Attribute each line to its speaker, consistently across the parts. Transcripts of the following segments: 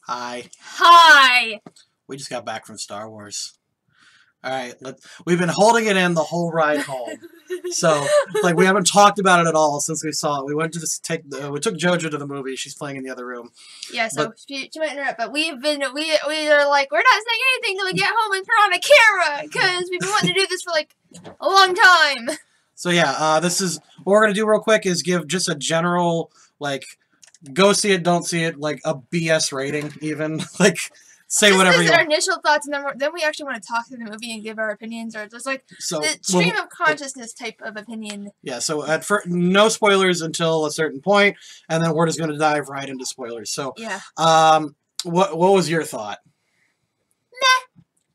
Speaker 1: Hi.
Speaker 2: Hi.
Speaker 1: We just got back from Star Wars. All right, we've been holding it in the whole ride home. So, like, we haven't talked about it at all since we saw it. We went to we took JoJo to the movie. She's playing in the other room.
Speaker 2: Yeah, so she might interrupt, but we are like, we're not saying anything till we get home and turn on a camera because we've been wanting to do this for like a long time.
Speaker 1: So yeah, this is what we're gonna do real quick is give just a general like, go see it, don't see it, like a BS rating even like. Say
Speaker 2: just
Speaker 1: whatever you
Speaker 2: our
Speaker 1: want.
Speaker 2: initial thoughts, and then we actually want to talk through the movie and give our opinions, or just like the stream of consciousness type of opinion.
Speaker 1: Yeah, so no spoilers until a certain point, and then we're just going to dive right into spoilers. So,
Speaker 2: yeah.
Speaker 1: What was your thought?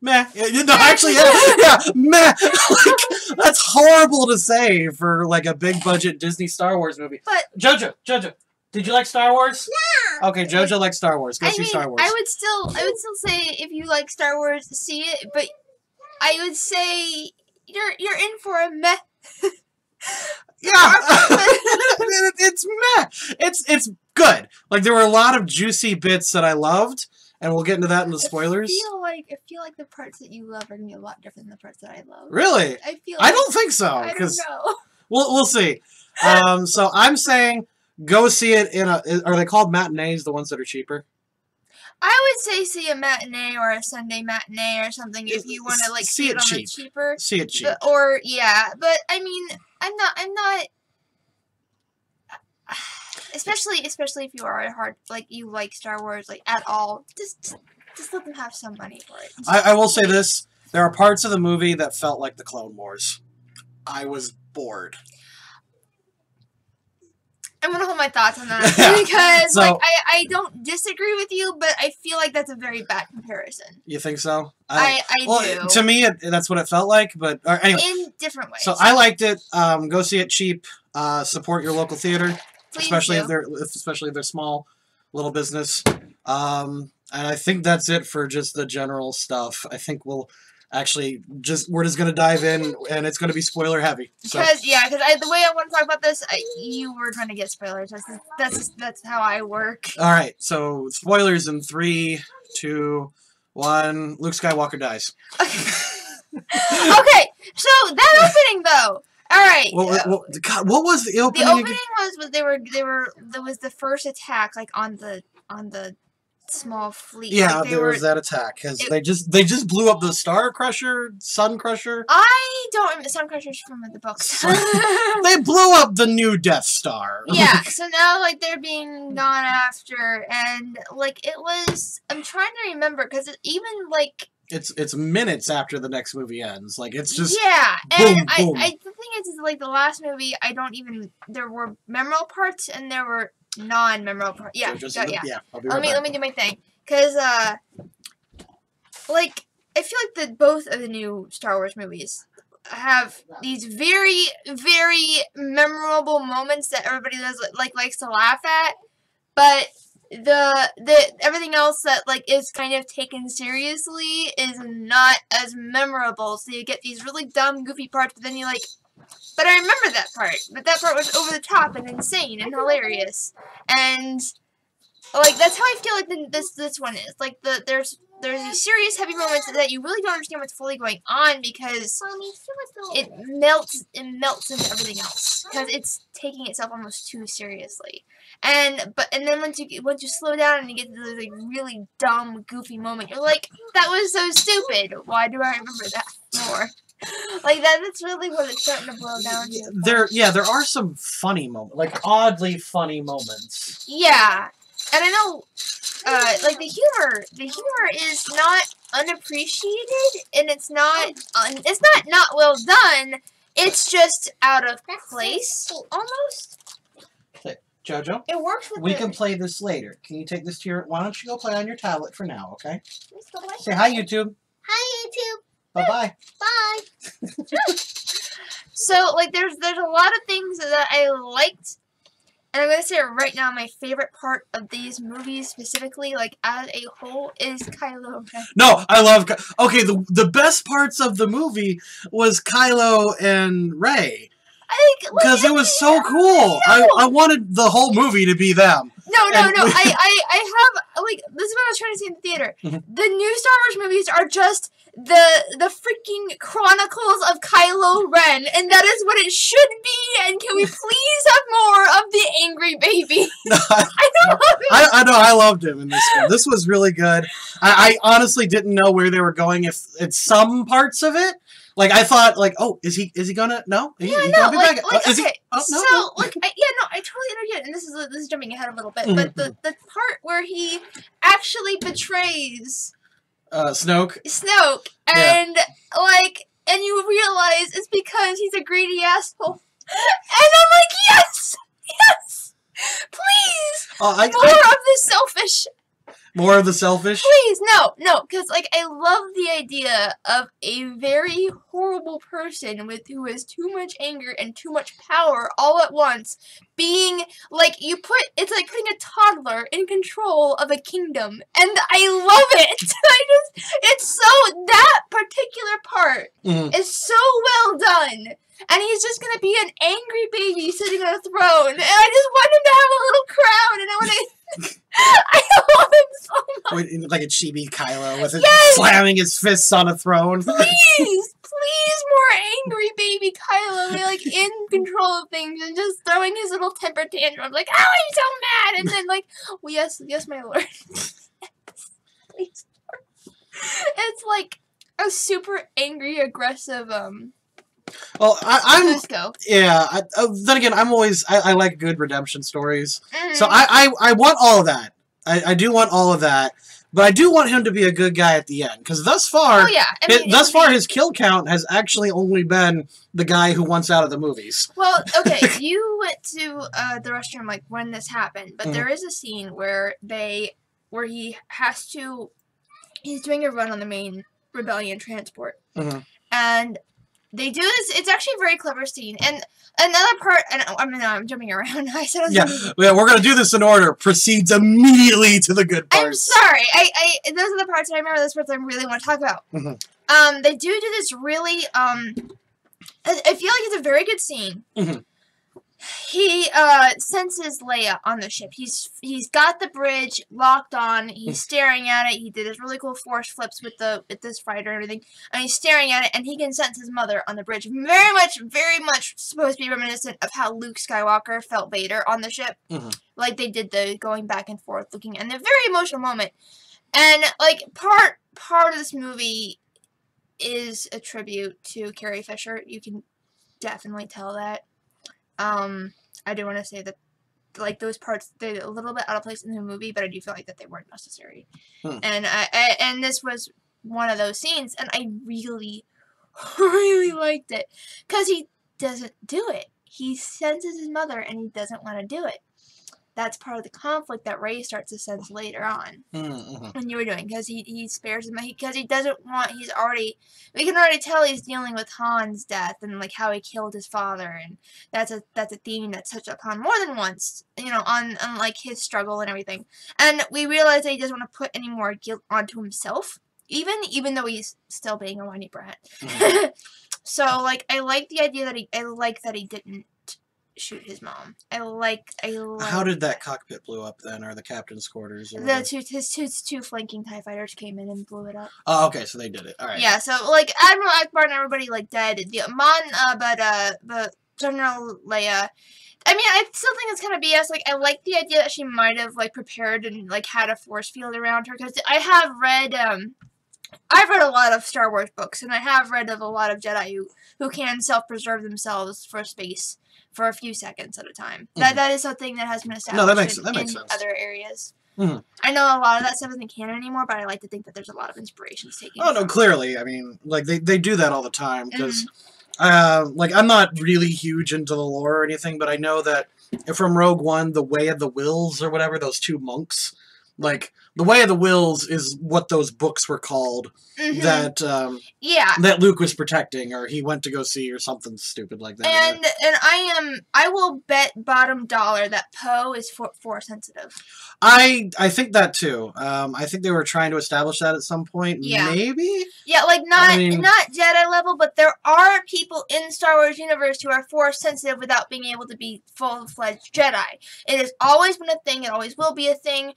Speaker 2: Meh.
Speaker 1: Meh. No, actually, yeah, meh. Like, that's horrible to say for like a big budget Disney Star Wars movie.
Speaker 2: But
Speaker 1: JoJo, did you like Star Wars?
Speaker 2: No.
Speaker 1: Okay, JoJo likes Star Wars. Go see Star Wars.
Speaker 2: I would still say if you like Star Wars, see it. But I would say you're in for a meh.
Speaker 1: Yeah, it's meh. It's good. Like there were a lot of juicy bits that I loved, and we'll get into that in the spoilers.
Speaker 2: I feel like the parts that you love are gonna be a lot different than the parts that I love.
Speaker 1: Really? I don't think so.
Speaker 2: I don't know.
Speaker 1: We'll see. So I'm saying. Go see it in are they called matinees, the ones that are cheaper?
Speaker 2: I would say see a matinee or a Sunday matinee or something if you want to like see it on the cheaper.
Speaker 1: See it cheap.
Speaker 2: But I mean, I'm not especially if you are you like Star Wars like at all, just let them have some money for it.
Speaker 1: I will say this, there are parts of the movie that felt like the Clone Wars. I was bored.
Speaker 2: I'm gonna hold my thoughts on that because I don't disagree with you, but I feel like that's a very bad comparison.
Speaker 1: You think so?
Speaker 2: I do.
Speaker 1: To me, that's what it felt like, but anyway.
Speaker 2: In different ways.
Speaker 1: So I liked it. Go see it cheap. Support your local theater, especially if they're small, little business. And I think that's it for just the general stuff. I think we're just gonna dive in, and it's gonna be spoiler heavy.
Speaker 2: Because the way I want to talk about this, you were trying to get spoilers. That's how I work.
Speaker 1: All right, so spoilers in 3, 2, 1. Luke Skywalker dies.
Speaker 2: Okay, so that opening though. All right.
Speaker 1: God, what was the opening?
Speaker 2: The opening was there was the first attack like on the small fleet.
Speaker 1: Yeah,
Speaker 2: like
Speaker 1: there was that attack because they just blew up the Sun Crusher.
Speaker 2: I don't remember Sun Crusher's from the books.
Speaker 1: They blew up the new Death Star.
Speaker 2: Yeah, so now like they're being gone after, and like it was. I'm trying to remember because even like
Speaker 1: it's minutes after the next movie ends. Like it's just
Speaker 2: boom, and
Speaker 1: boom.
Speaker 2: I the thing is like the last movie. There were memorable parts and there were non-memorable part. Yeah, yeah.
Speaker 1: I'll be right back.
Speaker 2: Let me do my thing, cause like I feel like both of the new Star Wars movies have these very, very memorable moments that everybody likes to laugh at, but the everything else that like is kind of taken seriously is not as memorable. So you get these really dumb, goofy parts, but then you like. But I remember that part. But that part was over the top and insane and hilarious. And like that's how I feel like this one is. Like there's these serious heavy moments that you really don't understand what's fully going on because it melts into everything else because it's taking itself almost too seriously. And then once you slow down and you get to the like really dumb, goofy moment, you're like, that was so stupid. Why do I remember that more? Like that's really what it's starting to boil down to.
Speaker 1: There are some funny moments, like oddly funny moments.
Speaker 2: Yeah, and I know, like the humor is not unappreciated, and it's not well done. It's just out of place, almost.
Speaker 1: Okay, JoJo.
Speaker 2: It works with.
Speaker 1: We can play this later. Can you take this to your? Why don't you go play on your tablet for now? Okay. Say hi, YouTube.
Speaker 2: Hi, YouTube.
Speaker 1: Bye-bye.
Speaker 2: Bye. So, like, there's a lot of things that I liked, and I'm going to say right now my favorite part of these movies specifically, like, as a whole, is Kylo Ren.
Speaker 1: No, I love... Okay, the best parts of the movie was Kylo and Rey. Because it was so cool. I wanted the whole movie to be them.
Speaker 2: No. I have like, this is what I was trying to say in the theater. The new Star Wars movies are just the freaking chronicles of Kylo Ren, and that is what it should be, and can we please have more of the angry baby?
Speaker 1: I know, I loved him in this one. This was really good. I honestly didn't know where they were going if it's some parts of it. Like, I thought, like, oh, is he gonna, no?
Speaker 2: Yeah, no, like,
Speaker 1: is
Speaker 2: okay,
Speaker 1: he, oh, no,
Speaker 2: so,
Speaker 1: no.
Speaker 2: like, I totally understand, and this is jumping ahead a little bit, but the part where he actually betrays
Speaker 1: Snoke,
Speaker 2: and, like, and you realize it's because he's a greedy asshole, and I'm like, yes, please, more of the selfish.
Speaker 1: More of the selfish?
Speaker 2: Please, no, because, like, I love the idea of a very horrible person who has too much anger and too much power all at once being, like, it's like putting a toddler in control of a kingdom, and I love it! That particular part is so well done, and he's just gonna be an angry baby sitting on a throne, and I just want him to have a little crown, and I want to... I love him so much.
Speaker 1: Like a chibi Kylo with slamming his fists on a throne.
Speaker 2: Please, more angry baby Kylo, like, in control of things and just throwing his little temper tantrums, like, oh, I'm so mad, and then, like, oh, yes, my lord. Please. It's like a super angry, aggressive,
Speaker 1: well, I'm
Speaker 2: Cusco.
Speaker 1: Yeah. Then again, I like good redemption stories, so I want all of that. I do want all of that, but I do want him to be a good guy at the end, because thus far, his kill count has actually only been the guy who wants out of the movies.
Speaker 2: Well, okay, you went to the restroom like when this happened, but there is a scene where he's doing a run on the main rebellion transport, and they do this. It's actually a very clever scene. And another part, and I'm jumping around. I said
Speaker 1: we're going to do this in order. Proceeds immediately to the good parts.
Speaker 2: I'm sorry. Those are the parts, and I remember those parts I really want to talk about. They do this really, I feel like it's a very good scene. He senses Leia on the ship. He's got the bridge locked on. He's staring at it. He did his really cool force flips with this fighter and everything. And he's staring at it, and he can sense his mother on the bridge. Very much supposed to be reminiscent of how Luke Skywalker felt Vader on the ship. Like they did the going back and forth looking, and a very emotional moment. And like part of this movie is a tribute to Carrie Fisher. You can definitely tell that. I do want to say that, like, those parts, they're a little bit out of place in the movie, but I do feel like that they weren't necessary. And this was one of those scenes, and I really, really liked it, because he doesn't do it. He senses his mother, and he doesn't want to do it. That's part of the conflict that Rey starts to sense later on. When you were doing, because he spares him, because he doesn't want, we can already tell he's dealing with Han's death, and like how he killed his father, and that's a theme that's touched upon more than once, you know, on like his struggle and everything. And we realize that he doesn't want to put any more guilt onto himself, even though he's still being a whiny brat. So like, I like the idea that he didn't shoot his mom. I like.
Speaker 1: How did that cockpit blow up then, or the captain's quarters? Or
Speaker 2: his two flanking TIE fighters came in and blew it up.
Speaker 1: Oh, okay, so they did it. All right.
Speaker 2: Yeah, so like Admiral Akbar and everybody like dead. But General Leia. I mean, I still think it's kind of BS. Like, I like the idea that she might have like prepared and like had a force field around her, because I have read. I've read a lot of Star Wars books, and I have read of a lot of Jedi who can self-preserve themselves for space for a few seconds at a time. That is something that has been established
Speaker 1: that makes sense.
Speaker 2: Other areas. I know a lot of that stuff isn't canon anymore, but I like to think that there's a lot of inspirations taken.
Speaker 1: Oh, no, clearly. I mean, like, they do that all the time, because, like, I'm not really huge into the lore or anything, but I know that from Rogue One, the Way of the Wills, or whatever, those two monks, like, the Way of the Wills is what those books were called that Luke was protecting, or he went to go see, or something stupid like that.
Speaker 2: And I will bet bottom dollar that Poe is force sensitive.
Speaker 1: I think that too. I think they were trying to establish that at some point.
Speaker 2: Yeah.
Speaker 1: Maybe?
Speaker 2: Yeah, like not Jedi level, but there are people in Star Wars universe who are force sensitive without being able to be full-fledged Jedi. It has always been a thing. It always will be a thing.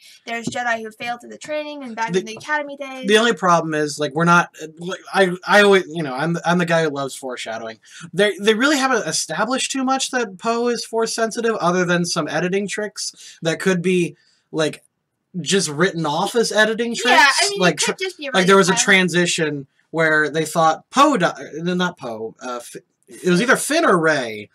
Speaker 2: there's Jedi who failed through the training and back in the academy days.
Speaker 1: The only problem is, like, we're not, like, I always, you know, I'm the guy who loves foreshadowing. They really haven't established too much that Poe is force sensitive, other than some editing tricks that could be, like, just written off as editing tricks.
Speaker 2: Yeah, I mean,
Speaker 1: like,
Speaker 2: it could just be
Speaker 1: like there was a transition where they thought Poe died, not Poe, it was either Finn or Rey.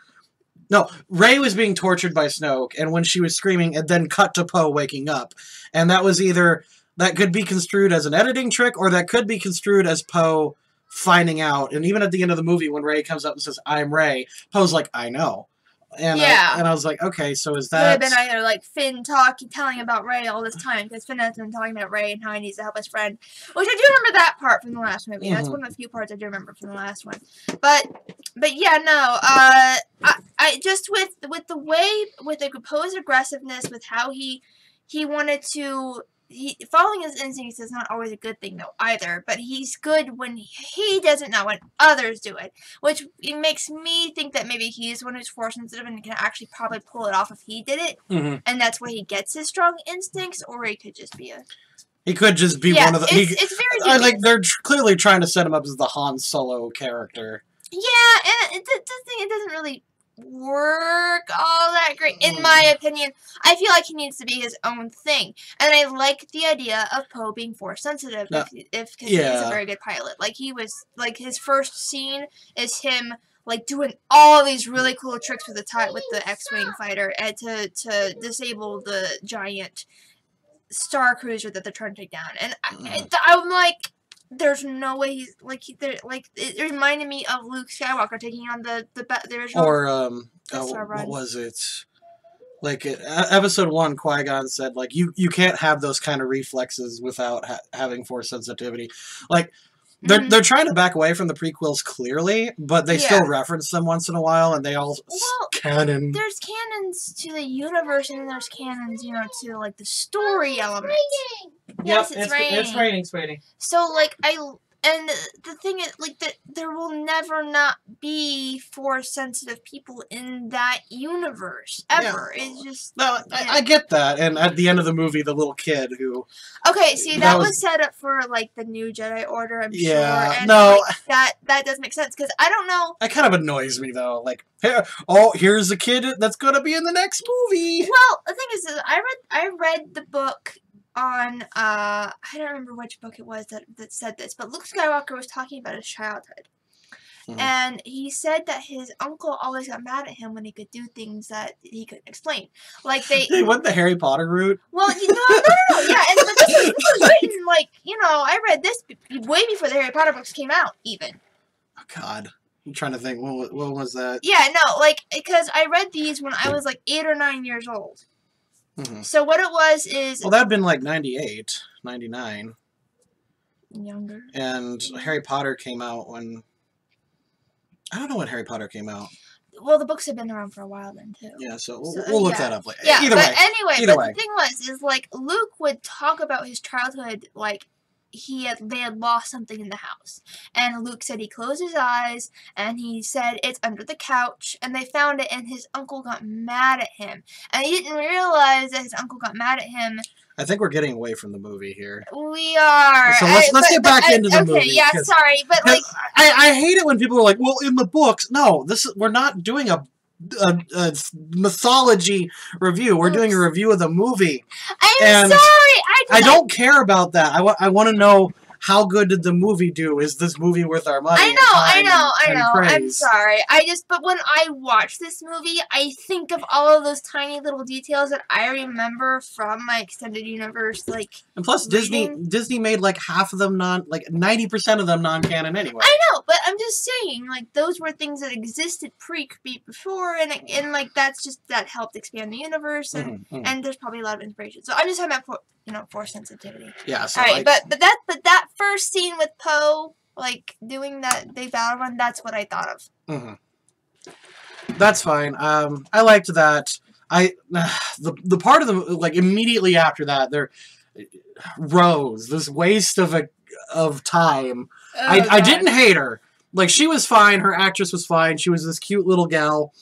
Speaker 1: No, Rey was being tortured by Snoke, and when she was screaming, it then cut to Poe waking up. And that was either, that could be construed as an editing trick, or that could be construed as Poe finding out. And even at the end of the movie, when Rey comes up and says, "I'm Rey," Poe's like, "I know." And I was like, okay, so is that...
Speaker 2: Could have been either, like, Finn telling about Rey all this time, because Finn has been talking about Rey and how he needs to help his friend. Which I do remember that part from the last movie. Mm-hmm. That's one of the few parts I do remember from the last one. But yeah, no, I just with the way, with the Poe's aggressiveness, with how he wanted to... following his instincts is not always a good thing, though, either. But he's good when he doesn't know, when others do it. Which it makes me think that maybe he's one who's force sensitive and can actually probably pull it off if he did it. Mm-hmm. And that's where he gets his strong instincts, or he could just be a...
Speaker 1: He could just be one of the...
Speaker 2: It's very...
Speaker 1: like, they're clearly trying to set him up as the Han Solo character.
Speaker 2: Yeah, and the thing, it doesn't really work all that great, in my opinion. I feel like he needs to be his own thing, and I like the idea of Poe being force sensitive because he is a very good pilot. Like, he was, like, his first scene is him, like, doing all these really cool tricks with the X-Wing fighter and to disable the giant star cruiser that they're trying to take down. And I'm like, there's no way he's it reminded me of Luke Skywalker taking on the original. Or
Speaker 1: what was it? Like, episode 1, Qui-Gon said, like, you can't have those kind of reflexes without having force sensitivity. Like, they're trying to back away from the prequels clearly, but they still reference them once in a while, and they all canon.
Speaker 2: There's canons to the universe, and then there's canons, you know, to, like, the story elements. Yes, it's raining.
Speaker 1: It's raining, sweetie.
Speaker 2: So, like, and the thing is, like, there will never not be force-sensitive people in that universe, ever. Yeah. It's just...
Speaker 1: No, I get that. And at the end of the movie, the little kid who...
Speaker 2: Okay, see, that was set up for, like, the new Jedi Order, I'm sure. And,
Speaker 1: no.
Speaker 2: Like, that does make sense, because I don't know...
Speaker 1: That kind of annoys me, though. Like, here's a kid that's going to be in the next movie.
Speaker 2: Well, the thing is I read the book... on, I don't remember which book it was that said this, but Luke Skywalker was talking about his childhood. Mm-hmm. And he said that his uncle always got mad at him when he could do things that he couldn't explain. Like, they
Speaker 1: went the Harry Potter route?
Speaker 2: Well, no. Yeah, but this was written, like, you know, I read this way before the Harry Potter books came out, even.
Speaker 1: Oh, God. I'm trying to think, what was that?
Speaker 2: Yeah, no, like, because I read these when I was, like, 8 or 9 years old. Mm-hmm. So what it was is...
Speaker 1: Well, that had been like 98, 99.
Speaker 2: Younger.
Speaker 1: And Harry Potter came out when... I don't know when Harry Potter came out.
Speaker 2: Well, the books have been around for a while then, too.
Speaker 1: Yeah, so we'll look that up later.
Speaker 2: Yeah,
Speaker 1: Either way.
Speaker 2: Anyway, the thing was, like, Luke would talk about his childhood, like, they had lost something in the house. And Luke said he closed his eyes, and he said it's under the couch, and they found it, and his uncle got mad at him. And he didn't realize that his uncle got mad at him.
Speaker 1: I think we're getting away from the movie here.
Speaker 2: We are.
Speaker 1: So let's get back into the movie.
Speaker 2: Okay, yeah, sorry, but like...
Speaker 1: I hate it when people are like, well, in the books. No, we're not doing a mythology review. We're doing a review of the movie.
Speaker 2: I'm sorry.
Speaker 1: I don't care about that. I want to know, how good did the movie do? Is this movie worth our money?
Speaker 2: I know. I'm sorry. But when I watch this movie, I think of all of those tiny little details that I remember from my extended universe, like.
Speaker 1: And plus, Disney made like half of them 90% of them non-canon anyway.
Speaker 2: I know, but I'm just saying, like, those were things that existed before, and like that helped expand the universe, and and there's probably a lot of inspiration. So I'm just talking about force sensitivity.
Speaker 1: Yeah. So
Speaker 2: all right, but that first scene with Poe, like, doing that big battle run, that's what I thought of.
Speaker 1: Mm-hmm. That's fine. I liked that. The part of the, like, immediately after that, there, Rose, this waste of time. I didn't hate her. Like, she was fine. Her actress was fine. She was this cute little gal.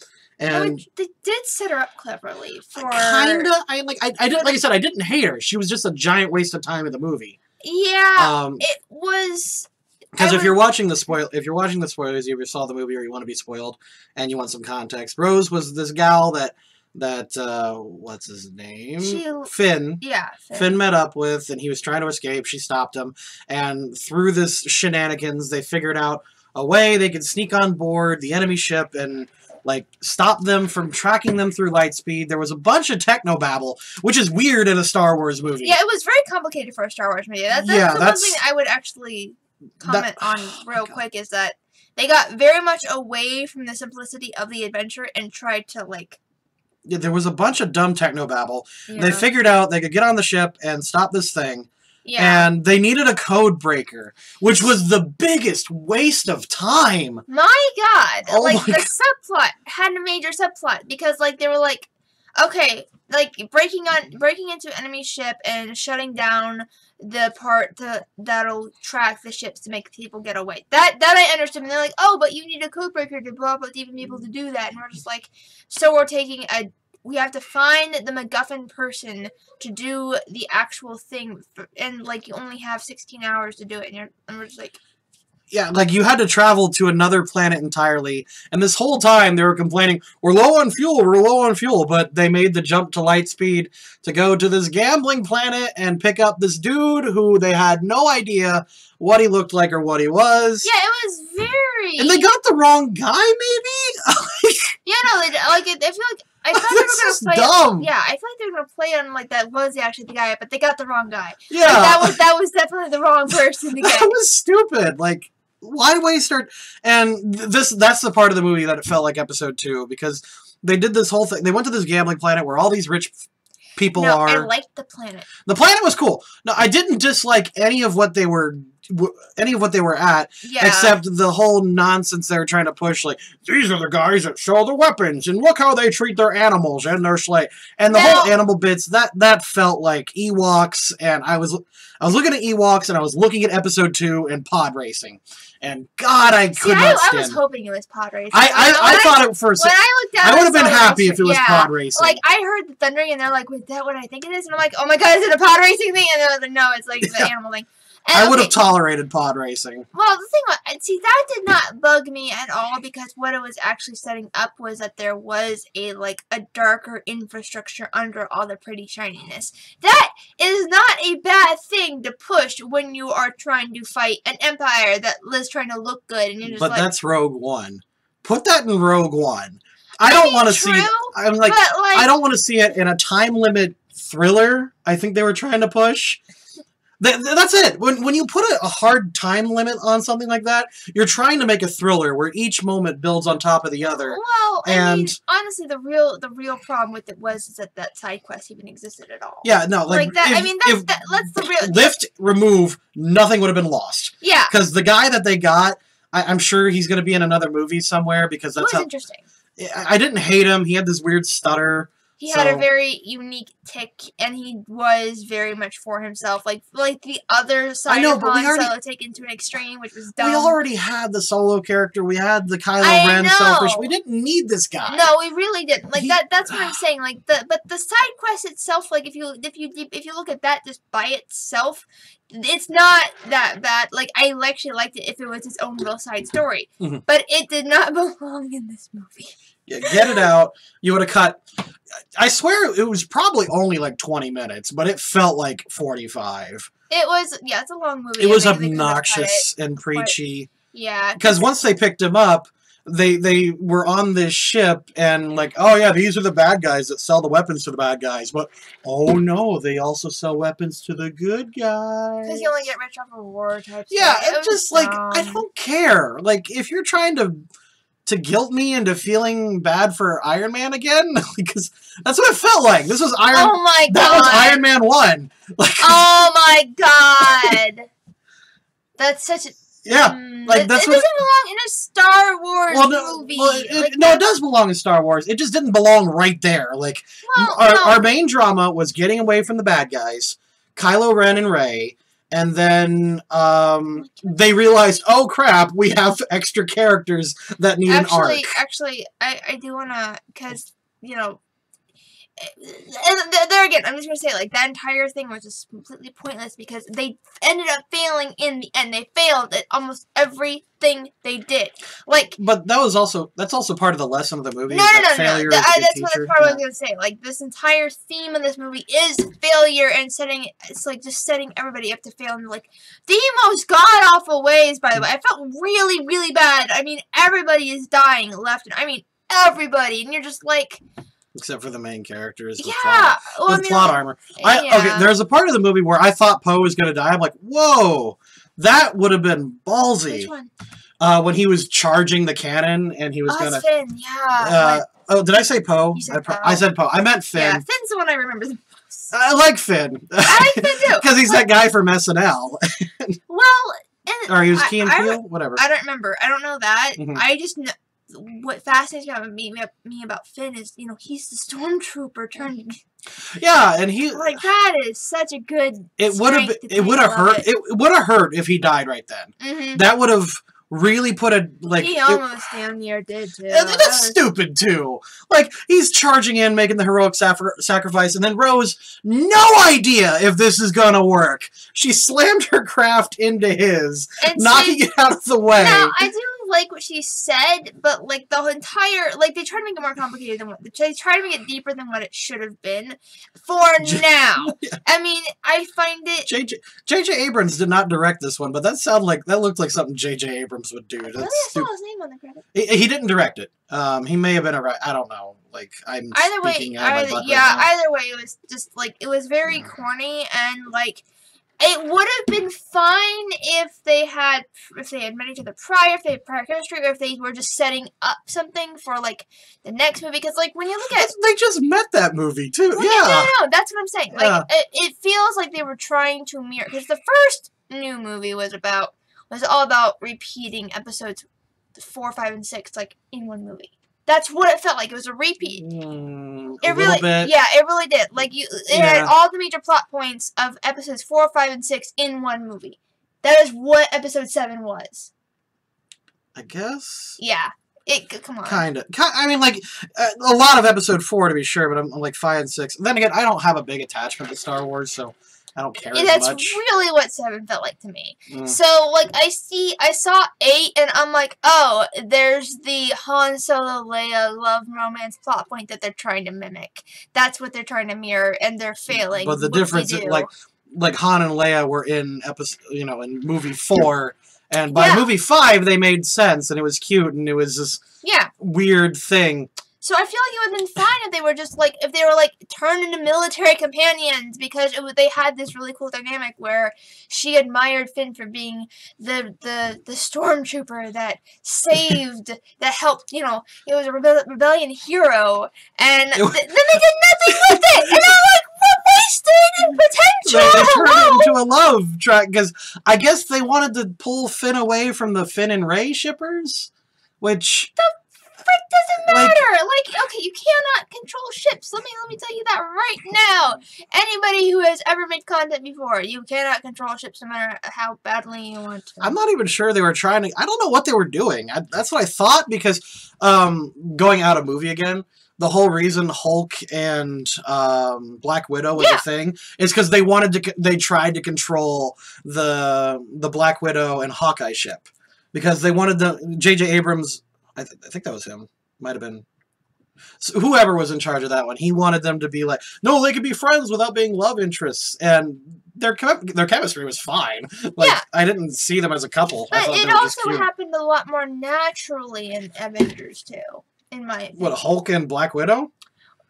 Speaker 1: And
Speaker 2: they did set her up cleverly for
Speaker 1: kinda. I didn't, like I said, I didn't hate her. She was just a giant waste of time in the movie.
Speaker 2: Yeah, it was.
Speaker 1: Because if you're watching the spoilers, you ever saw the movie or you want to be spoiled, and you want some context, Rose was this gal that what's his name? Finn.
Speaker 2: Yeah.
Speaker 1: Finn met up with, and he was trying to escape. She stopped him, and through this shenanigans, they figured out a way they could sneak on board the enemy ship and like stop them from tracking them through light speed. There was a bunch of technobabble, which is weird in a Star Wars movie.
Speaker 2: Yeah, it was very complicated for a Star Wars movie. That's the one thing I would actually comment on real quick is that they got very much away from the simplicity of the adventure and tried to like.
Speaker 1: Yeah, there was a bunch of dumb technobabble. Yeah. They figured out they could get on the ship and stop this thing. Yeah. And they needed a code breaker, which was the biggest waste of time.
Speaker 2: My God. Oh like, the subplot had a major subplot because, like, they were like, okay, like, breaking into enemy ship and shutting down the part that'll track the ships to make people get away. That I understood. And they're like, oh, but you need a code breaker to blow up to even be able to do that. And we're just like, so we have to find the MacGuffin person to do the actual thing. And, like, you only have 16 hours to do it. And we're just like...
Speaker 1: Yeah, like, you had to travel to another planet entirely, and this whole time they were complaining, we're low on fuel, but they made the jump to light speed to go to this gambling planet and pick up this dude who they had no idea what he looked like or what he was.
Speaker 2: Yeah, it was very...
Speaker 1: And they got the wrong guy, maybe?
Speaker 2: Yeah, no, I feel like... I thought they were going to play
Speaker 1: dumb.
Speaker 2: Yeah, I feel like they were going to play on, like, that was actually the guy, but they got the wrong guy.
Speaker 1: Yeah.
Speaker 2: Like, that was definitely the wrong person to get.
Speaker 1: That was stupid. Like... Why waste our... And that's the part of the movie that it felt like episode 2, because they did this whole thing. They went to this gambling planet where all these rich people are...
Speaker 2: I liked the planet.
Speaker 1: The planet was cool. No, I didn't dislike any of what they were at, except the whole nonsense they were trying to push, like, these are the guys that sell the weapons, and look how they treat their animals and their slave. And the whole animal bits, that felt like Ewoks, and I was looking at Ewoks, and I was looking at episode 2 and pod racing. And God, I could not stand.
Speaker 2: I was hoping it was pod racing.
Speaker 1: I thought it first.
Speaker 2: When I looked down,
Speaker 1: I would have been happy if it was pod racing.
Speaker 2: Like, I heard the thundering, and they're like, "Is that what I think it is?" And I'm like, "Oh my God, is it a pod racing thing?" And they're like, "No, it's like the animal thing." And,
Speaker 1: I would have tolerated pod racing.
Speaker 2: Well, the thing was, see, that did not bug me at all because what it was actually setting up was that there was a darker infrastructure under all the pretty shininess. That is not a bad thing to push when you are trying to fight an empire that is trying to look good. And you're just
Speaker 1: but that's Rogue One. Put that in Rogue One. I don't want to see. I'm like, I don't want to see it in a time limit thriller. I think they were trying to push. That's it. When you put a hard time limit on something like that, you're trying to make a thriller where each moment builds on top of the other.
Speaker 2: Well, I mean, honestly, the real problem with it was that side quest even existed at all.
Speaker 1: Yeah, no, like
Speaker 2: that. I mean, that's the real
Speaker 1: lift, remove, nothing would have been lost.
Speaker 2: Yeah,
Speaker 1: because the guy that they got, I'm sure he's going to be in another movie somewhere because that's
Speaker 2: interesting.
Speaker 1: I didn't hate him. He had this weird stutter.
Speaker 2: He had a very unique tick, and he was very much for himself. Like the other side of Han Solo taken to an extreme, which was dumb.
Speaker 1: We already had the Solo character. We had the Kylo Ren selfish. We didn't need this guy.
Speaker 2: No, we really didn't. Like that's what I'm saying. Like but the side quest itself, like if you look at that just by itself, it's not that bad. Like I actually liked it if it was its own little side story. Mm-hmm. But it did not belong in this movie.
Speaker 1: Yeah, get it out. You would have cut. I swear it was probably only like 20 minutes, but it felt like 45.
Speaker 2: It was, yeah, it's a long movie.
Speaker 1: It was obnoxious and preachy.
Speaker 2: Yeah.
Speaker 1: Because once they picked him up, they were on this ship and like, oh yeah, these are the bad guys that sell the weapons to the bad guys. But, oh no, they also sell weapons to the good guys.
Speaker 2: Because you only get rich off of war type
Speaker 1: Yeah, it's just like, I don't care. Like, if you're trying to guilt me into feeling bad for Iron Man again, because that's what it felt like. This was Iron.
Speaker 2: Oh my God!
Speaker 1: That was Iron Man 1. Like,
Speaker 2: oh my God! That's such a
Speaker 1: like that's
Speaker 2: it doesn't belong in a Star Wars movie.
Speaker 1: Well, it does belong in Star Wars. It just didn't belong right there. Like our main drama was getting away from the bad guys, Kylo Ren and Rey, and then they realized, oh crap, we have extra characters that need an arc.
Speaker 2: Actually, I do wanna, because you know. And there again, I'm just gonna say, like, that entire thing was just completely pointless because they ended up failing in the end. They failed at almost everything they did. Like,
Speaker 1: but that's also part of the lesson of the movie.
Speaker 2: No. That's what the part I was gonna say. Like, this entire theme of this movie is failure and it's like just setting everybody up to fail in like the most god awful ways. By the way, I felt really, really bad. I mean, everybody is dying left, and I mean everybody, and you're just like.
Speaker 1: Except for the main characters.
Speaker 2: With
Speaker 1: plot armor. Okay, there's a part of the movie where I thought Poe was going to die. I'm like, whoa, that would have been ballsy.
Speaker 2: Which one?
Speaker 1: When he was charging the cannon and he was going to...
Speaker 2: Finn, yeah.
Speaker 1: Oh, did I say Poe?
Speaker 2: You said Poe.
Speaker 1: I said Poe. I meant Finn.
Speaker 2: Yeah, Finn's the one I remember the most.
Speaker 1: I like Finn.
Speaker 2: I like Finn too.
Speaker 1: Because he's that guy from SNL.
Speaker 2: Well...
Speaker 1: Or he was Key and Peele? Whatever.
Speaker 2: I don't remember. I don't know that.
Speaker 1: Mm-hmm.
Speaker 2: I just know... What fascinates me about Finn is, you know, he's the stormtrooper turned.
Speaker 1: Yeah, and he
Speaker 2: like that is such a good.
Speaker 1: It would have hurt. It would have hurt if he died right then.
Speaker 2: Mm-hmm.
Speaker 1: That would have really put a like.
Speaker 2: He almost damn near did too.
Speaker 1: That's stupid too. Like he's charging in, making the heroic sacrifice, and then Rose, no idea if this is gonna work. She slammed her craft into his, knocking it out of the way.
Speaker 2: Now I do like what she said, but like the entire they try to make it more complicated than what they try to make it deeper than what it should have been. For now, yeah. I mean, I find it.
Speaker 1: J.J. Abrams did not direct this one, but that looked like something J.J. Abrams would do.
Speaker 2: Really, I saw his name on the credit.
Speaker 1: He didn't direct it. He may have been I don't know. Like I'm
Speaker 2: either way,
Speaker 1: either
Speaker 2: way, it was just like it was very corny and like. It would have been fine if they had met each other prior, if they had prior chemistry, or if they were just setting up something for like the next movie. Because like when you look at
Speaker 1: they just met that movie too.
Speaker 2: Well,
Speaker 1: yeah,
Speaker 2: no, that's what I'm saying. Like it feels like they were trying to mirror because the first new movie was all about repeating episodes 4, 5, and 6 like in one movie. That's what it felt like. It was a repeat.
Speaker 1: It really,
Speaker 2: yeah, it really did. Like it had all the major plot points of episodes 4, 5, and 6 in one movie. That is what episode 7 was.
Speaker 1: I guess.
Speaker 2: Yeah. Come on.
Speaker 1: Kinda. I mean, like a lot of episode 4 to be sure, but I'm like 5 and 6. Then again, I don't have a big attachment to Star Wars, so. I don't care as much.
Speaker 2: That's really what 7 felt like to me. So, like, I saw 8, and I'm like, oh, there's the Han Solo Leia love romance plot point that they're trying to mimic. That's what they're trying to mirror, and they're failing.
Speaker 1: But the difference is, like Han and Leia were in in movie 4, and by movie 5 they made sense, and it was cute, and it was this weird thing.
Speaker 2: So I feel like it would have been fine if they were just if they were turned into military companions because they had this really cool dynamic where she admired Finn for being the stormtrooper that saved, that helped, it was a rebellion hero, and then they did nothing with it, and I'm like, what wasted potential?
Speaker 1: They turned it into a love track because I guess they wanted to pull Finn away from the Finn and Rey shippers, which.
Speaker 2: Doesn't matter. Okay, you cannot control ships. Let me tell you that right now. Anybody who has ever made content before, you cannot control ships no matter how badly you want to.
Speaker 1: I'm not even sure they were trying to. I don't know what they were doing. That's what I thought because going out of movie again. The whole reason Hulk and Black Widow was a thing is because they tried to control the Black Widow and Hawkeye ship because they wanted J.J. Abrams. I think that was him. Might have been. So whoever was in charge of that one. He wanted them to be like, no, they could be friends without being love interests. And their chemistry was fine. I didn't see them as a couple.
Speaker 2: But it also happened a lot more naturally in Avengers, too, in my opinion.
Speaker 1: What, Hulk and Black Widow?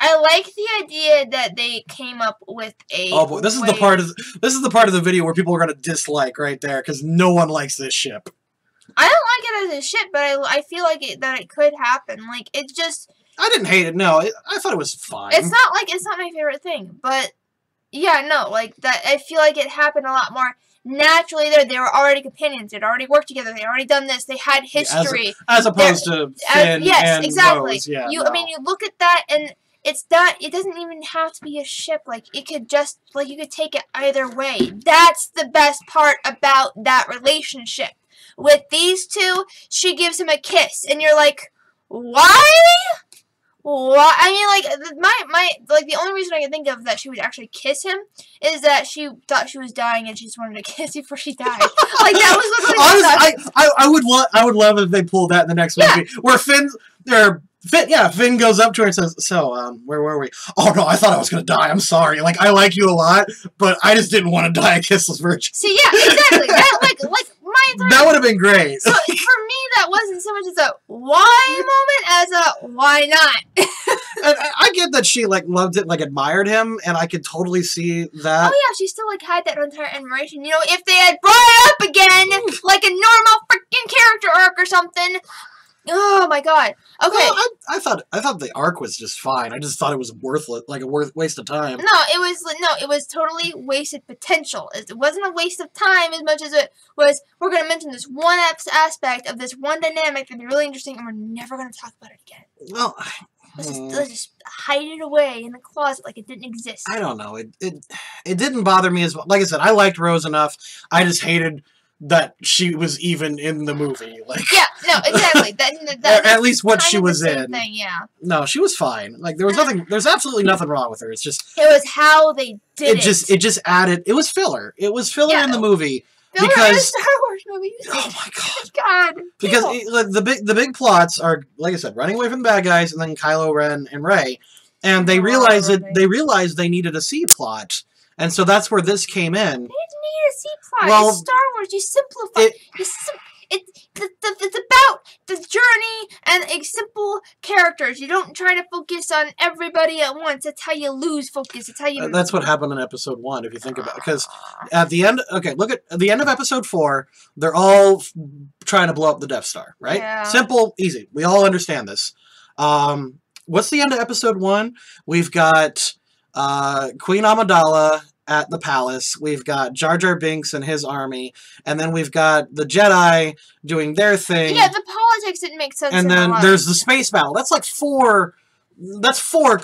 Speaker 2: I like the idea that they came up with a.
Speaker 1: Oh boy, this is the part of the video where people are going to dislike right there because no one likes this ship.
Speaker 2: I don't like it as a ship, but I feel like that it could happen. It's just.
Speaker 1: I didn't hate it. No, I thought it was fine.
Speaker 2: It's not my favorite thing, but yeah, no, that. I feel like it happened a lot more naturally. They were already companions. They'd already worked together. They'd already done this. They had history.
Speaker 1: As opposed to Finn and
Speaker 2: exactly.
Speaker 1: Rose. Yeah,
Speaker 2: I mean, you look at that and. it's not. It doesn't even have to be a ship. Like it could just like you could take it either way. That's the best part about that relationship. With these two, she gives him a kiss, and you're like, why? Why? I mean, like like the only reason I can think of that she would actually kiss him is that she thought she was dying and she just wanted to kiss before she died. Like that was literally.
Speaker 1: Honestly, I would love if they pulled that in the next movie where Finn goes up to her and says, "So, where were we? Oh no, I thought I was gonna die. I'm sorry. Like I like you a lot, but I just didn't want to die a kissless virgin."
Speaker 2: See, yeah, exactly. That my entire.
Speaker 1: That would have been great.
Speaker 2: So for me, that wasn't so much as a why moment as a why not.
Speaker 1: And I get that she like loved it, like admired him, and I could totally see that.
Speaker 2: Oh yeah, she still like had that entire admiration. You know, if they had brought it up again, like a normal freaking character arc or something. Oh my god. Okay.
Speaker 1: Well, I thought the arc was just fine. I just thought it was worthless, like a waste of time.
Speaker 2: No, it was totally wasted potential. It wasn't a waste of time as much as it was. We're gonna mention this one aspect of this one dynamic that'd be really interesting, and we're never gonna talk about it again.
Speaker 1: Well,
Speaker 2: let's just hide it away in the closet like it didn't exist.
Speaker 1: I don't know. It didn't bother me as well. Like I said, I liked Rose enough. I just hated that she was even in the movie. Like
Speaker 2: yeah, no, exactly. That
Speaker 1: at least what she was in.
Speaker 2: Thing, yeah.
Speaker 1: No, she was fine. Like there was nothing. There's absolutely nothing wrong with her. It's just
Speaker 2: it was how they did it.
Speaker 1: It just added. It was filler. It was filler in the movie.
Speaker 2: Filler
Speaker 1: because
Speaker 2: in a Star Wars movie.
Speaker 1: Oh my god!
Speaker 2: God.
Speaker 1: Because the big plots are, like I said, running away from the bad guys, and then Kylo Ren and Rey, and they realized they needed a C plot, and so that's where this came in.
Speaker 2: They didn't need a C plot.
Speaker 1: Well,
Speaker 2: it's Star Wars. You simplify. It's about the journey and simple characters. You don't try to focus on everybody at once. That's how you lose focus. It's how you.
Speaker 1: That's what happened in Episode 1, if you think about it. Because at the end, look at the end of Episode 4. They're all trying to blow up the Death Star, right?
Speaker 2: Yeah.
Speaker 1: Simple, easy. We all understand this. What's the end of Episode 1? We've got Queen Amidala at the palace. We've got Jar Jar Binks and his army, and then we've got the Jedi doing their thing.
Speaker 2: Yeah, the politics didn't make sense.
Speaker 1: And then there's the space battle. That's like four. That's four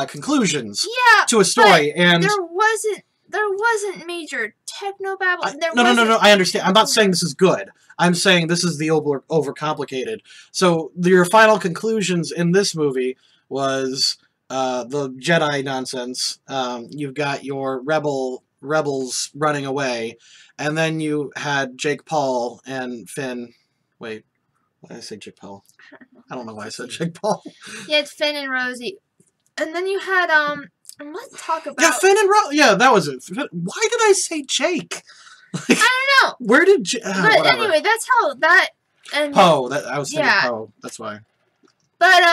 Speaker 1: conclusions. To a story, and
Speaker 2: there wasn't major techno babble.
Speaker 1: No. I understand. I'm not saying this is good. I'm saying this is the overcomplicated. So your final conclusions in this movie was. The Jedi nonsense. You've got your rebels running away, and then you had Jake Paul and Finn. Wait, why did I say Jake Paul? I don't know why I said Jake Paul.
Speaker 2: You had Finn and Rosie, and then you had let's talk about
Speaker 1: Finn and Rosie. Yeah, that was it. Why did I say Jake?
Speaker 2: I don't know.
Speaker 1: Where did?
Speaker 2: But anyway, that's how that.
Speaker 1: Poe. I was thinking Poe. That's why.
Speaker 2: But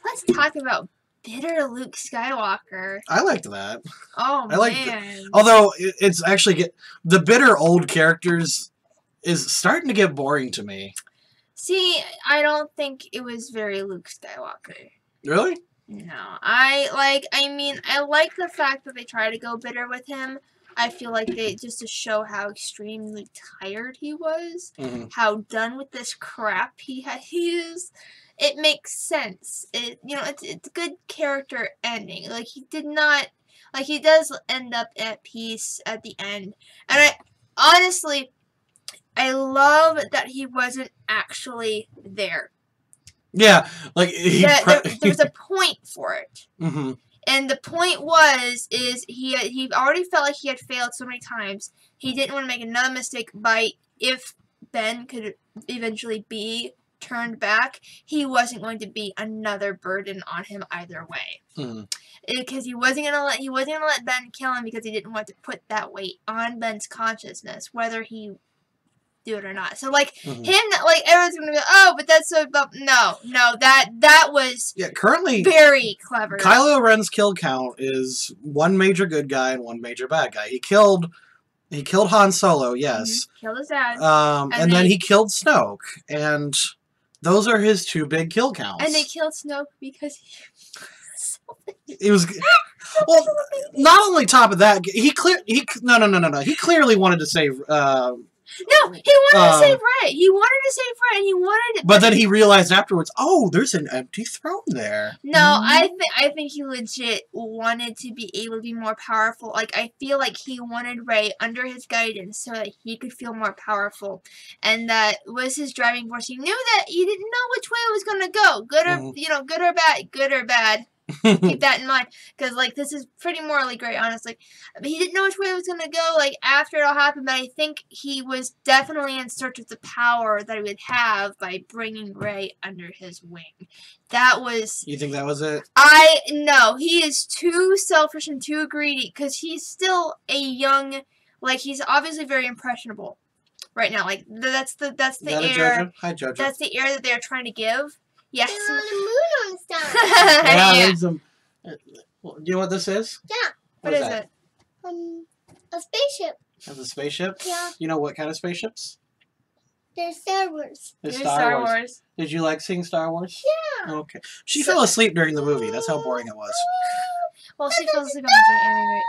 Speaker 2: let's talk about bitter Luke Skywalker.
Speaker 1: I liked that.
Speaker 2: Oh, man.
Speaker 1: Although, it's actually... the bitter old characters is starting to get boring to me.
Speaker 2: See, I don't think it was very Luke Skywalker.
Speaker 1: Really?
Speaker 2: No. I like the fact that they try to go bitter with him. I feel like just to show how extremely tired he was. Mm-hmm. How done with this crap he is. It makes sense. It's a good character ending. Like he does end up at peace at the end. And I love that he wasn't actually there.
Speaker 1: Yeah, like
Speaker 2: there was a point for it.
Speaker 1: Mm-hmm.
Speaker 2: And the point he already felt like he had failed so many times. He didn't want to make another mistake if Ben could eventually be turned back, he wasn't going to be another burden on him either way. Because he wasn't gonna let Ben kill him because he didn't want to put that weight on Ben's consciousness, whether he do it or not. So him, everyone's gonna be like, oh, but that's so no, that was
Speaker 1: currently
Speaker 2: very clever.
Speaker 1: Kylo Ren's kill count is one major good guy and one major bad guy. He killed Han Solo, yes.
Speaker 2: Mm-hmm. Killed his dad.
Speaker 1: And then he killed Snoke, and those are his two big kill counts.
Speaker 2: And they killed Snoke because
Speaker 1: he was well. Not only top of that, he clearly wanted to save
Speaker 2: No, he wanted to save Ray. He wanted to save Ray, and he wanted.
Speaker 1: But then he realized afterwards, oh, there's an empty throne there.
Speaker 2: No, I think he legit wanted to be able to be more powerful. Like, I feel like he wanted Ray under his guidance so that he could feel more powerful, and that was his driving force. He knew that he didn't know which way it was gonna go, good or bad. Keep that in mind, because like this is pretty morally great, honestly. But he didn't know which way it was gonna go, like after it all happened. But I think he was definitely in search of the power that he would have by bringing Ray under his wing. That was.
Speaker 1: You think that was it?
Speaker 2: No, he is too selfish and too greedy, because he's still a young, like he's obviously very impressionable right now. Like that's the air.
Speaker 1: Hi, Jojo.
Speaker 2: That's the air that they're trying to give. Yes.
Speaker 3: They're on the moon on stuff.
Speaker 1: Yeah. You know what this is?
Speaker 3: Yeah.
Speaker 2: What is it?
Speaker 3: A spaceship.
Speaker 1: That's a spaceship?
Speaker 3: Yeah.
Speaker 1: You know what kind of spaceships?
Speaker 3: They're Star Wars.
Speaker 1: They're Star Wars. Did you like seeing Star Wars?
Speaker 3: Yeah.
Speaker 1: Okay. She fell asleep during the movie. That's how boring it was.
Speaker 2: Well, she fell asleep on the anyway.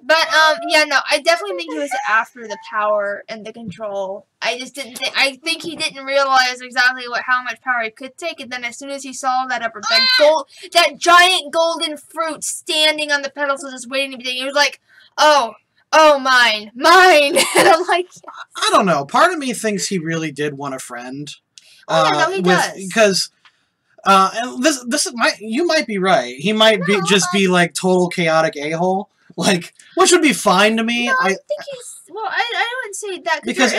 Speaker 2: But, yeah, no, I definitely think he was after the power and the control. I just didn't think, I think he didn't realize exactly how much power he could take, and then as soon as he saw that that giant golden fruit standing on the pedestal just waiting to be taken, he was like, oh, mine. And I'm like, yes.
Speaker 1: I don't know. Part of me thinks he really did want a friend.
Speaker 2: Oh, no, he does.
Speaker 1: Because, and this is you might be right. He might just be like total chaotic a-hole. Like, which would be fine to me.
Speaker 2: No, I think he's. Well, I wouldn't say that
Speaker 1: because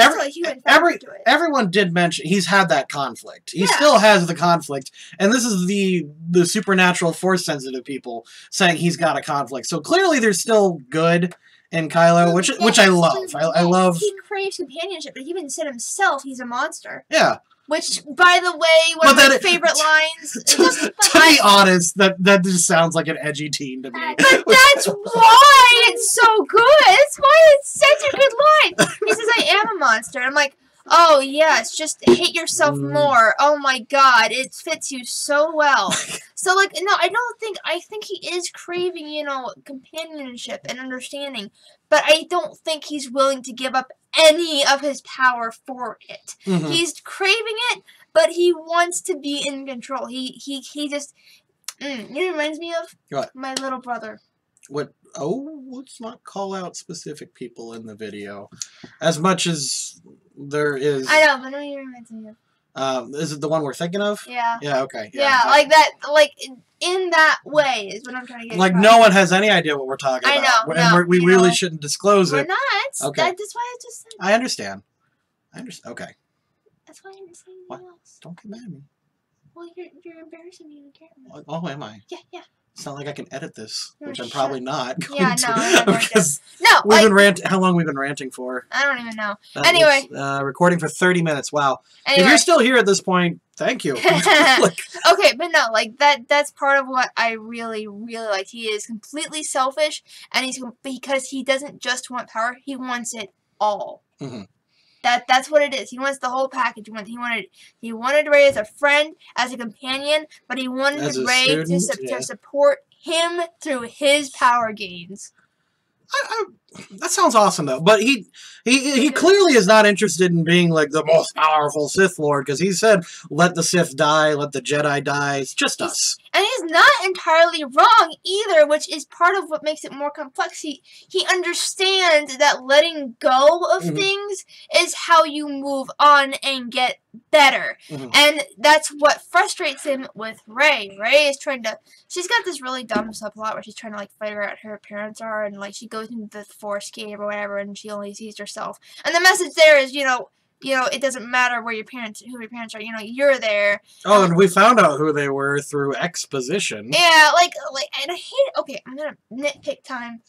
Speaker 1: everyone did mention he's had that conflict. He still has the conflict, and this is the supernatural force sensitive people saying he's got a conflict. So clearly, there's still good in Kylo, which I love. I love.
Speaker 2: He craves companionship, but he even said himself he's a monster.
Speaker 1: Yeah.
Speaker 2: Which, by the way, one of my favorite lines.
Speaker 1: To be honest, that just sounds like an edgy teen to me.
Speaker 2: But that's why it's so good. That's why it's such a good line. He says, "I am a monster." And I'm like, oh yes, just hate yourself more. Oh my God, it fits you so well. So like, no, I think he is craving, companionship and understanding, but I don't think he's willing to give up any of his power for it.
Speaker 1: Mm-hmm.
Speaker 2: He's craving it, but he wants to be in control. He just, it reminds me of
Speaker 1: what?
Speaker 2: My little brother.
Speaker 1: What? Oh, let's not call out specific people in the video, as much as there is.
Speaker 2: I know, but no, he reminds me of.
Speaker 1: Is it the one we're thinking of?
Speaker 2: Yeah.
Speaker 1: Yeah. Okay.
Speaker 2: Yeah, like that, like in that way is what I'm trying to get.
Speaker 1: Like no one has any idea what we're talking about.
Speaker 2: I know.
Speaker 1: And we really shouldn't disclose it.
Speaker 2: We're not.
Speaker 1: Okay.
Speaker 2: That's why I just said.
Speaker 1: I understand. Okay.
Speaker 2: That's why I didn't say anything else.
Speaker 1: Don't get mad at me.
Speaker 2: Well, you're embarrassing me.
Speaker 1: Oh, am I?
Speaker 2: Yeah.
Speaker 1: It's not like I can edit this, which I'm
Speaker 2: Sure.
Speaker 1: probably not going
Speaker 2: Yeah,
Speaker 1: to.
Speaker 2: no, I'm not
Speaker 1: because
Speaker 2: no,
Speaker 1: we've been ranting. How long we've been ranting for?
Speaker 2: I don't even know.
Speaker 1: That
Speaker 2: Anyway.
Speaker 1: was, recording for 30 minutes. Wow.
Speaker 2: Anyway.
Speaker 1: If you're still here at this point, thank you.
Speaker 2: Okay, but no, like that's part of what I really, really like. He is completely selfish, and because he doesn't just want power, he wants it all.
Speaker 1: Mm-hmm.
Speaker 2: That's what it is. He wants the whole package. He wanted Ray as a friend, as a companion, but he wanted Ray to support him through his power gains.
Speaker 1: That sounds awesome though, but he clearly is not interested in being like the most powerful Sith Lord, because he said, "Let the Sith die, let the Jedi die." It's just us.
Speaker 2: And he's not entirely wrong either, which is part of what makes it more complex. He understands that letting go of things is how you move on and get better. And that's what frustrates him with Rey. Rey is she's got this really dumb subplot where she's trying to like figure out who her parents are, and like she goes into the Force cave or whatever, and she only sees herself. And the message there is, it doesn't matter who your parents are, you're there.
Speaker 1: Oh, and we found out who they were through exposition.
Speaker 2: Yeah, and I hate, okay, I'm gonna nitpick time.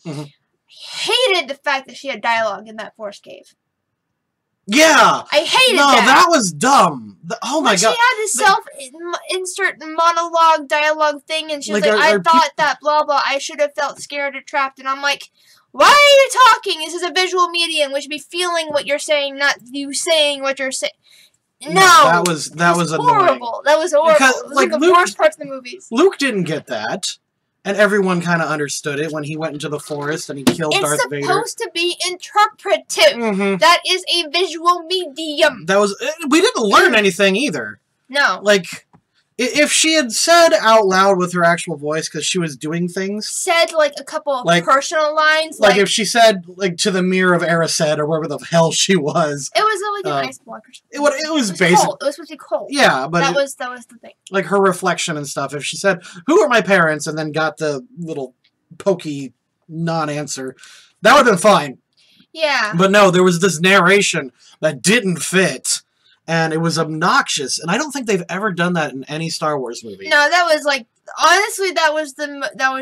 Speaker 2: Hated the fact that she had dialogue in that Force cave.
Speaker 1: Yeah!
Speaker 2: I hated
Speaker 1: that.
Speaker 2: No,
Speaker 1: that was dumb. Oh my God.
Speaker 2: She had this self-insert monologue dialogue thing, and she was like, I thought that blah blah, I should have felt scared or trapped, and I'm like, why are you talking? This is a visual medium. We should be feeling what you're saying, not you saying what you're saying. No,
Speaker 1: that was
Speaker 2: horrible.
Speaker 1: Annoying.
Speaker 2: That was horrible. Because, it was like the worst parts of the movies.
Speaker 1: Luke didn't get that, And everyone kind of understood it when he went into the forest and he killed Darth Vader.
Speaker 2: It's supposed to be interpretive.
Speaker 1: Mm-hmm.
Speaker 2: That is a visual medium.
Speaker 1: That was... We didn't learn anything either.
Speaker 2: No.
Speaker 1: Like... If she had said out loud with her actual voice, because she was doing things...
Speaker 2: Said, like, a couple of personal lines.
Speaker 1: Like, if she said, like, to the mirror of Erised, or wherever the hell she was...
Speaker 2: It was, like, an ice block or something.
Speaker 1: It was basically...
Speaker 2: Cold. It was supposed to be cold.
Speaker 1: Yeah, but...
Speaker 2: That was the thing.
Speaker 1: Like, her reflection and stuff. If she said, who are my parents, and then got the little pokey non-answer, that would have been fine.
Speaker 2: Yeah.
Speaker 1: But no, there was this narration that didn't fit... And it was obnoxious, and I don't think they've ever done that in any Star Wars movie.
Speaker 2: No, that was like honestly, that was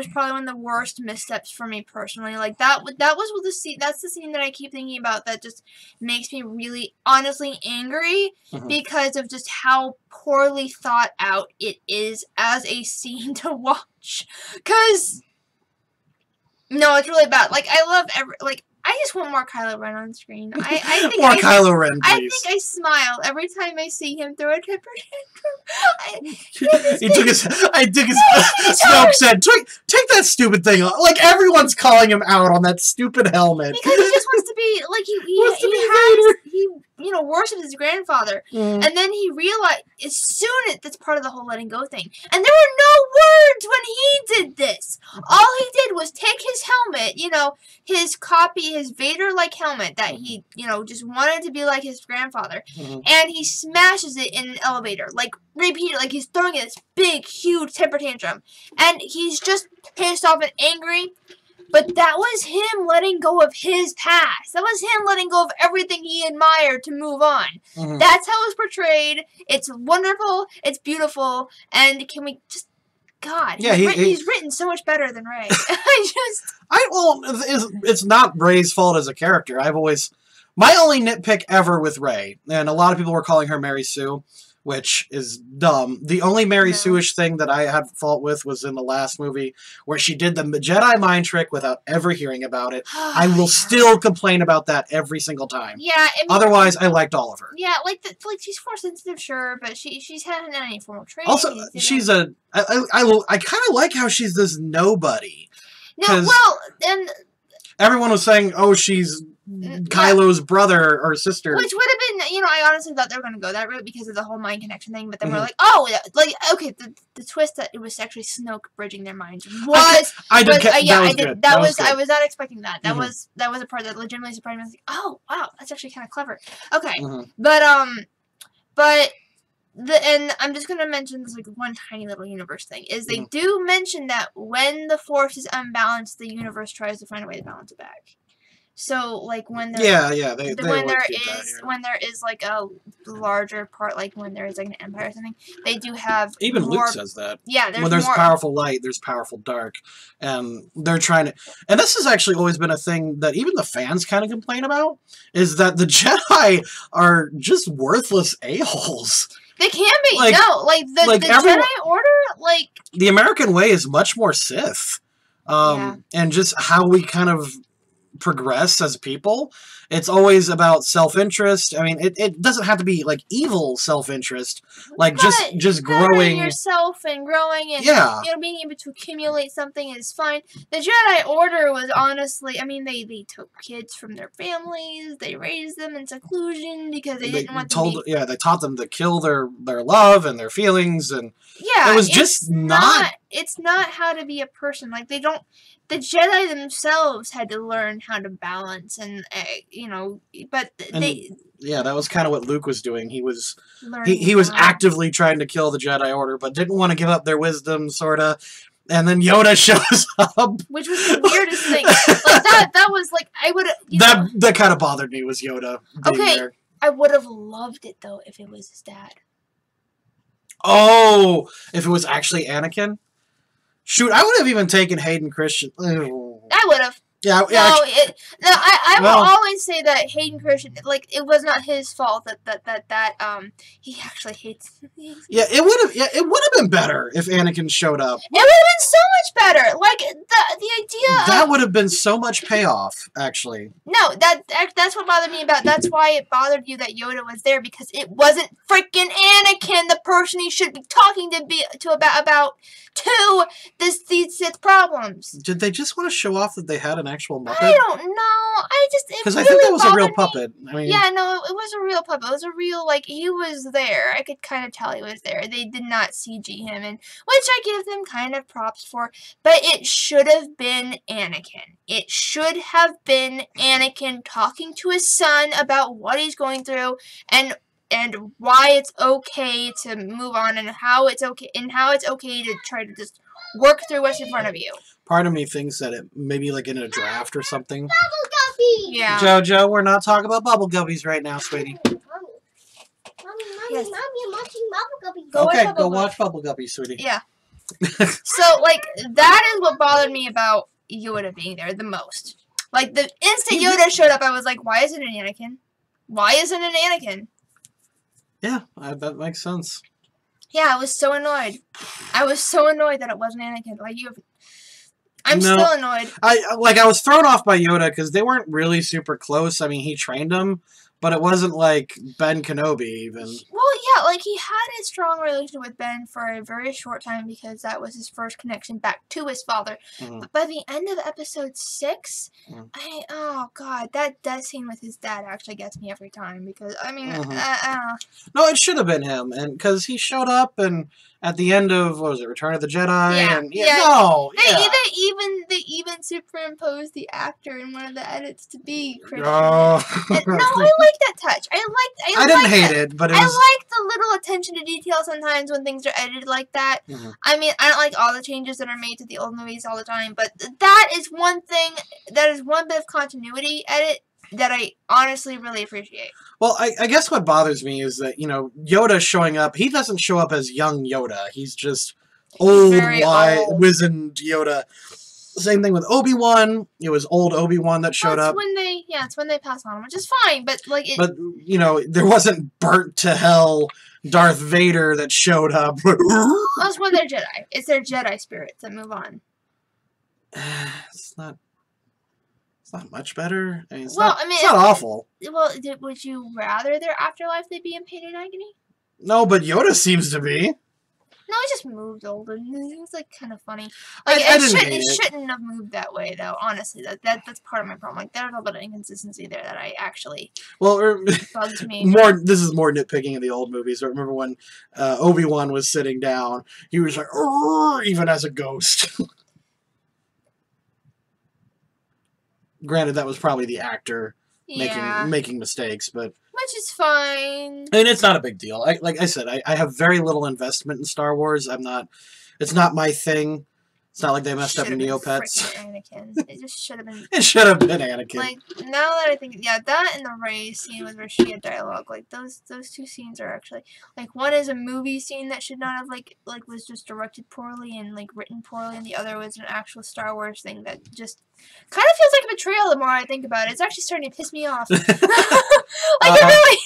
Speaker 2: probably one of the worst missteps for me personally. Like that was the scene. That's the scene that I keep thinking about. That just makes me really, honestly angry because of just how poorly thought out it is as a scene to watch. Cause no, it's really bad. Like I love I just want more Kylo Ren on screen. I think
Speaker 1: Kylo Ren, please.
Speaker 2: I think I smile every time I see him throw a temper tantrum.
Speaker 1: He took his Snoke said, take that stupid thing off. Like, everyone's calling him out on that stupid helmet.
Speaker 2: Because he just wants to be, like, he worships his grandfather. And then he realized, as soon as, that's part of the whole letting go thing. And there were no words when he did this. All he did was take his helmet, his copy, his Vader-like helmet that he, just wanted to be like his grandfather. And he smashes it in an elevator. Like, repeated, like he's throwing this big, huge temper tantrum. And he's just pissed off and angry. But that was him letting go of his past. That was him letting go of everything he admired to move on. That's how it was portrayed. It's wonderful. It's beautiful. And can we just... God,
Speaker 1: yeah,
Speaker 2: he's written so much better than Rey.
Speaker 1: It's not Rey's fault as a character. My only nitpick ever with Rey, and a lot of people were calling her Mary Sue, which is dumb. The only Mary Sue-ish thing that I had fault with was in the last movie, where she did the Jedi mind trick without ever hearing about it. I will still complain about that every single time.
Speaker 2: Yeah.
Speaker 1: Otherwise, I liked all of her.
Speaker 2: Yeah, like she's force sensitive, sure, but she's hadn't had any formal training.
Speaker 1: Also, she's I kind of like how she's this nobody.
Speaker 2: No, well, and
Speaker 1: everyone was saying, oh, she's Kylo's brother or sister.
Speaker 2: Which would have been, I honestly thought they were going to go that route because of the whole mind connection thing, but then we're like, oh, like, okay, the twist that it was actually Snoke bridging their minds was... I was not expecting that. That was a part that legitimately surprised me. I was like, oh, wow, that's actually kind of clever. Okay, and I'm just going to mention this, like, one tiny little universe thing, is they do mention that when the Force is unbalanced, the universe tries to find a way to balance it back. So, like, when there when there is like a larger part, like when there is like an empire or something, they do have
Speaker 1: even
Speaker 2: more,
Speaker 1: Luke says that.
Speaker 2: Yeah,
Speaker 1: when there's powerful light, there's powerful dark, and they're trying to. And this has actually always been a thing that even the fans kind of complain about, is that the Jedi are just worthless a-holes.
Speaker 2: They can be. The Jedi Order, like
Speaker 1: the American way is much more Sith, and just how we kind of progress as people. It's always about self-interest. I mean, it doesn't have to be like evil self-interest, like just growing
Speaker 2: yourself and growing and being able to accumulate something is fine. The Jedi Order was honestly, I mean, they took kids from their families, they raised them in seclusion because they didn't want to be...
Speaker 1: they taught them to kill their love and their feelings, and it was just not.
Speaker 2: It's not how to be a person. Like the Jedi themselves had to learn how to balance and
Speaker 1: that was kind of what Luke was doing. He was actively trying to kill the Jedi Order, but didn't want to give up their wisdom, sorta. And then Yoda shows up,
Speaker 2: which was the weirdest thing. Like that was like I would
Speaker 1: that kind of bothered me was Yoda being there.
Speaker 2: I would have loved it though if it was his dad.
Speaker 1: Oh, if it was actually Anakin. Shoot, I would have even taken Hayden Christensen.
Speaker 2: I would have.
Speaker 1: Yeah.
Speaker 2: I will always say that Hayden Christensen, like, it was not his fault that he actually hates.
Speaker 1: It would have been better if Anakin showed up.
Speaker 2: It would have been so much better. Like the idea
Speaker 1: that would have been so much payoff, actually.
Speaker 2: No, that's what bothered me about. That's why it bothered you that Yoda was there, because it wasn't freaking Anakin, the person he should be talking to about to these Sith problems.
Speaker 1: Did they just want to show off that they had an actual Muppet?
Speaker 2: I don't know.
Speaker 1: Because I think that was a real puppet. I mean,
Speaker 2: yeah, no, it was a real puppet. It was a real, like, he was there. I could kind of tell he was there. They did not CG him, and which I give them kind of props for. But it should have been Anakin. It should have been Anakin talking to his son about what he's going through and why it's okay to move on and how it's okay to try to just work through what's in front of you.
Speaker 1: Part of me thinks that it maybe like in a draft or something.
Speaker 3: Bubble Guppy!
Speaker 2: Yeah.
Speaker 1: Jojo, we're not talking about bubble guppies right now, sweetie.
Speaker 3: Mommy,
Speaker 2: Yes.
Speaker 3: Mommy, I'm watching Bubble Guppy.
Speaker 1: Okay, go watch Bubble Guppy, sweetie.
Speaker 2: Yeah. So, like, that is what bothered me about Yoda being there the most. Like, the instant Yoda showed up, I was like, why isn't it Anakin? Why isn't it Anakin?
Speaker 1: Yeah, that makes sense.
Speaker 2: Yeah, I was so annoyed. I was so annoyed that it wasn't Anakin. Like, I'm still annoyed.
Speaker 1: I was thrown off by Yoda because they weren't really super close. I mean, he trained him, but it wasn't like Ben Kenobi even.
Speaker 2: Well, yeah, like he had a strong relationship with Ben for a very short time because that was his first connection back to his father. But by the end of episode 6, oh god, that scene with his dad actually gets me every time because I mean,
Speaker 1: No, it should have been him, and because he showed up and at the end of what was it, Return of the Jedi?
Speaker 2: Yeah,
Speaker 1: and
Speaker 2: They even superimposed the actor in one of the edits to be Christian.
Speaker 1: Oh.
Speaker 2: No, I like that touch. I
Speaker 1: didn't hate it, but it was...
Speaker 2: I like the little attention to detail sometimes when things are edited like that. I mean, I don't like all the changes that are made to the old movies all the time, but that is one thing, that is one bit of continuity edit that I honestly really appreciate.
Speaker 1: Well, I guess what bothers me is that, you know, Yoda showing up, he doesn't show up as young Yoda. He's just old, wizened Yoda. Same thing with Obi-Wan. It was old Obi-Wan that showed up.
Speaker 2: It's when they pass on, which is fine, but like
Speaker 1: But, you know, there wasn't burnt to hell Darth Vader that showed up.
Speaker 2: That's when they're Jedi. It's their Jedi spirits that move on.
Speaker 1: It's not much better. I mean, it's
Speaker 2: well,
Speaker 1: not,
Speaker 2: I mean,
Speaker 1: it's not awful.
Speaker 2: Well, would you rather their afterlife they be in pain and agony?
Speaker 1: No, but Yoda seems to be.
Speaker 2: No, it just moved old, and it was like kind of funny.
Speaker 1: I
Speaker 2: Like
Speaker 1: didn't hate
Speaker 2: it shouldn't have moved that way, though. Honestly, that's part of my problem. Like there's a little bit of inconsistency there that I actually bugs me.
Speaker 1: This is more nitpicking of the old movies. I remember when Obi-Wan was sitting down, he was like, even as a ghost. Granted, that was probably the actor making mistakes, but
Speaker 2: which is fine.
Speaker 1: I mean, it's not a big deal. Like I said, I have very little investment in Star Wars. It's not my thing. It's not like they messed up Neopets.
Speaker 2: Anakin. It just should have been.
Speaker 1: It should have been Anakin.
Speaker 2: Like now that I think, yeah, that and the Rey scene with where she had dialogue, like those two scenes are actually like one is a movie scene that should not have like was just directed poorly and like written poorly, and the other was an actual Star Wars thing that just kind of feels like a betrayal. The more I think about it, it's actually starting to piss me off. Like it really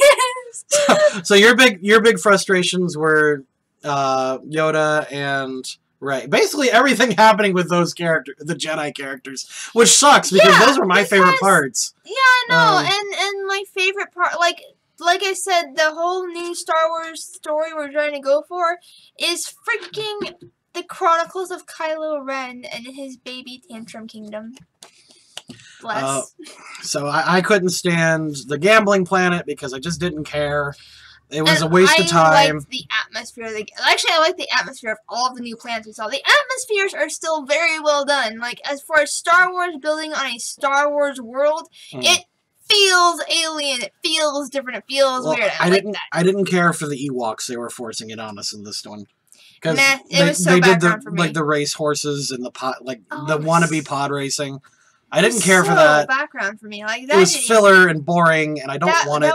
Speaker 2: is.
Speaker 1: So your big frustrations were Yoda and Rey. Basically everything happening with those characters, the Jedi characters, which sucks because those were my favorite parts.
Speaker 2: Yeah, I know, and my favorite part, like I said, the whole new Star Wars story we're trying to go for is freaking the Chronicles of Kylo Ren and his baby tantrum kingdom. Bless.
Speaker 1: So I couldn't stand the Gambling Planet because I just didn't care. It was a waste of time.
Speaker 2: I liked the atmosphere. Actually, I like the atmosphere of all of the new planets we saw. The atmospheres are still very well done. Like, as far as Star Wars building on a Star Wars world, it feels alien. It feels different. It feels weird. I like that.
Speaker 1: I didn't care for the Ewoks. They were forcing it on us in this one. Because
Speaker 2: they did
Speaker 1: the race horses and the the wannabe pod racing. I didn't care for that.
Speaker 2: Background for me, like that.
Speaker 1: It was filler and boring, and I don't want it.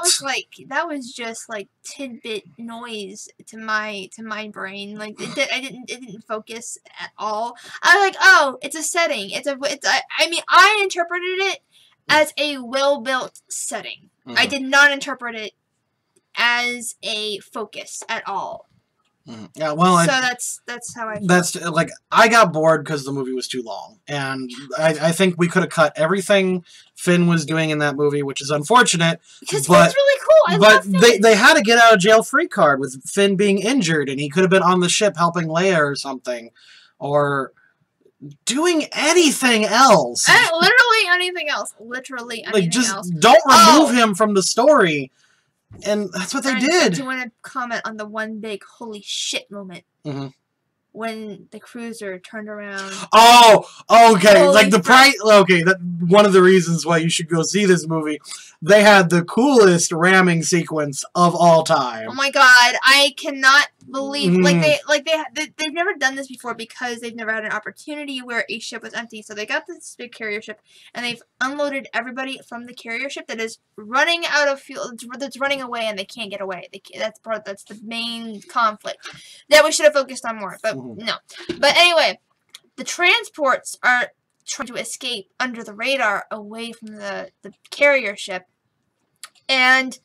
Speaker 2: That was just like tidbit noise to my brain. Like it didn't focus at all. I was like, oh, it's a setting. I mean, I interpreted it as a well-built setting. I did not interpret it as a focus at all.
Speaker 1: Yeah, well,
Speaker 2: so that's how I feel.
Speaker 1: That's like I got bored because the movie was too long, and I think we could have cut everything Finn was doing in that movie, which is unfortunate.
Speaker 2: Because Finn's really cool. I love Finn.
Speaker 1: They had to get out of jail free card with Finn being injured, and he could have been on the ship helping Leia or something. or doing anything else.
Speaker 2: Literally anything else. Literally anything
Speaker 1: Like, just
Speaker 2: else.
Speaker 1: don't remove him from the story. And that's what they did.
Speaker 2: Do you want to comment on the one big holy shit moment?
Speaker 1: Mm-hmm.
Speaker 2: When the cruiser turned around.
Speaker 1: Oh, okay.
Speaker 2: Holy
Speaker 1: Like the price. Okay, that one of the reasons why you should go see this movie. They had the coolest ramming sequence of all time.
Speaker 2: Oh my god, I cannot believe they've never done this before because they've never had an opportunity where a ship was empty. So they got this big carrier ship and they've unloaded everybody from the carrier ship that is running out of fuel. That's running away and they can't get away. That's the main conflict that we should have focused on more. But no. But anyway, the transports are trying to escape under the radar away from the carrier ship, and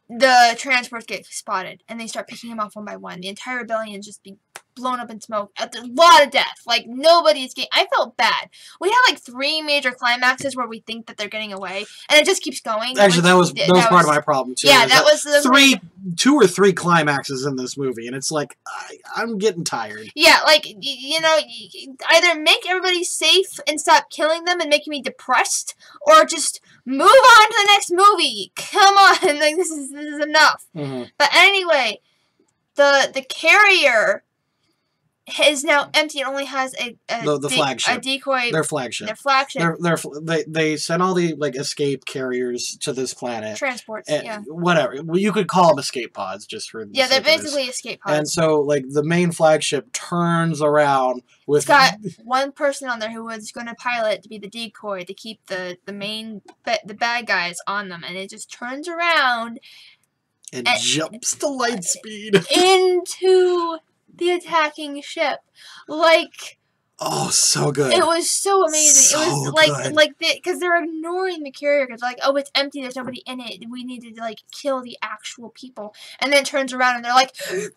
Speaker 2: the transports get spotted, and they start picking them off one by one. The entire rebellion is just being blown up in smoke. A lot of death. Like, nobody escaped. I felt bad. We had, like, 3 major climaxes where we think that they're getting away, and it just keeps going.
Speaker 1: Actually, that was part of my problem, too.
Speaker 2: Yeah, that was...
Speaker 1: 2 or 3 climaxes in this movie, and it's like, I'm getting tired.
Speaker 2: Yeah, like, you know, either make everybody safe and stop killing them and making me depressed, or just move on to the next movie. Come on, like, this is enough. But anyway, the carrier is now empty. It only has
Speaker 1: the flagship.
Speaker 2: A decoy.
Speaker 1: Their flagship.
Speaker 2: Their flagship.
Speaker 1: They sent all the like escape carriers to this planet.
Speaker 2: Transports. Yeah.
Speaker 1: Whatever. Well, you could call them escape pods, just for
Speaker 2: yeah. They're basically escape pods.
Speaker 1: And so, like, the main flagship turns around with.
Speaker 2: It's got one person on there who was going to pilot to be the decoy to keep the bad guys on them, and it just turns around.
Speaker 1: And jumps to light speed
Speaker 2: into the attacking ship. Like,
Speaker 1: oh, so good.
Speaker 2: It was so amazing.
Speaker 1: So
Speaker 2: it was like because they're ignoring the carrier, because like, oh, it's empty, there's nobody in it, we need to like kill the actual people. And then it turns around and they're like, get the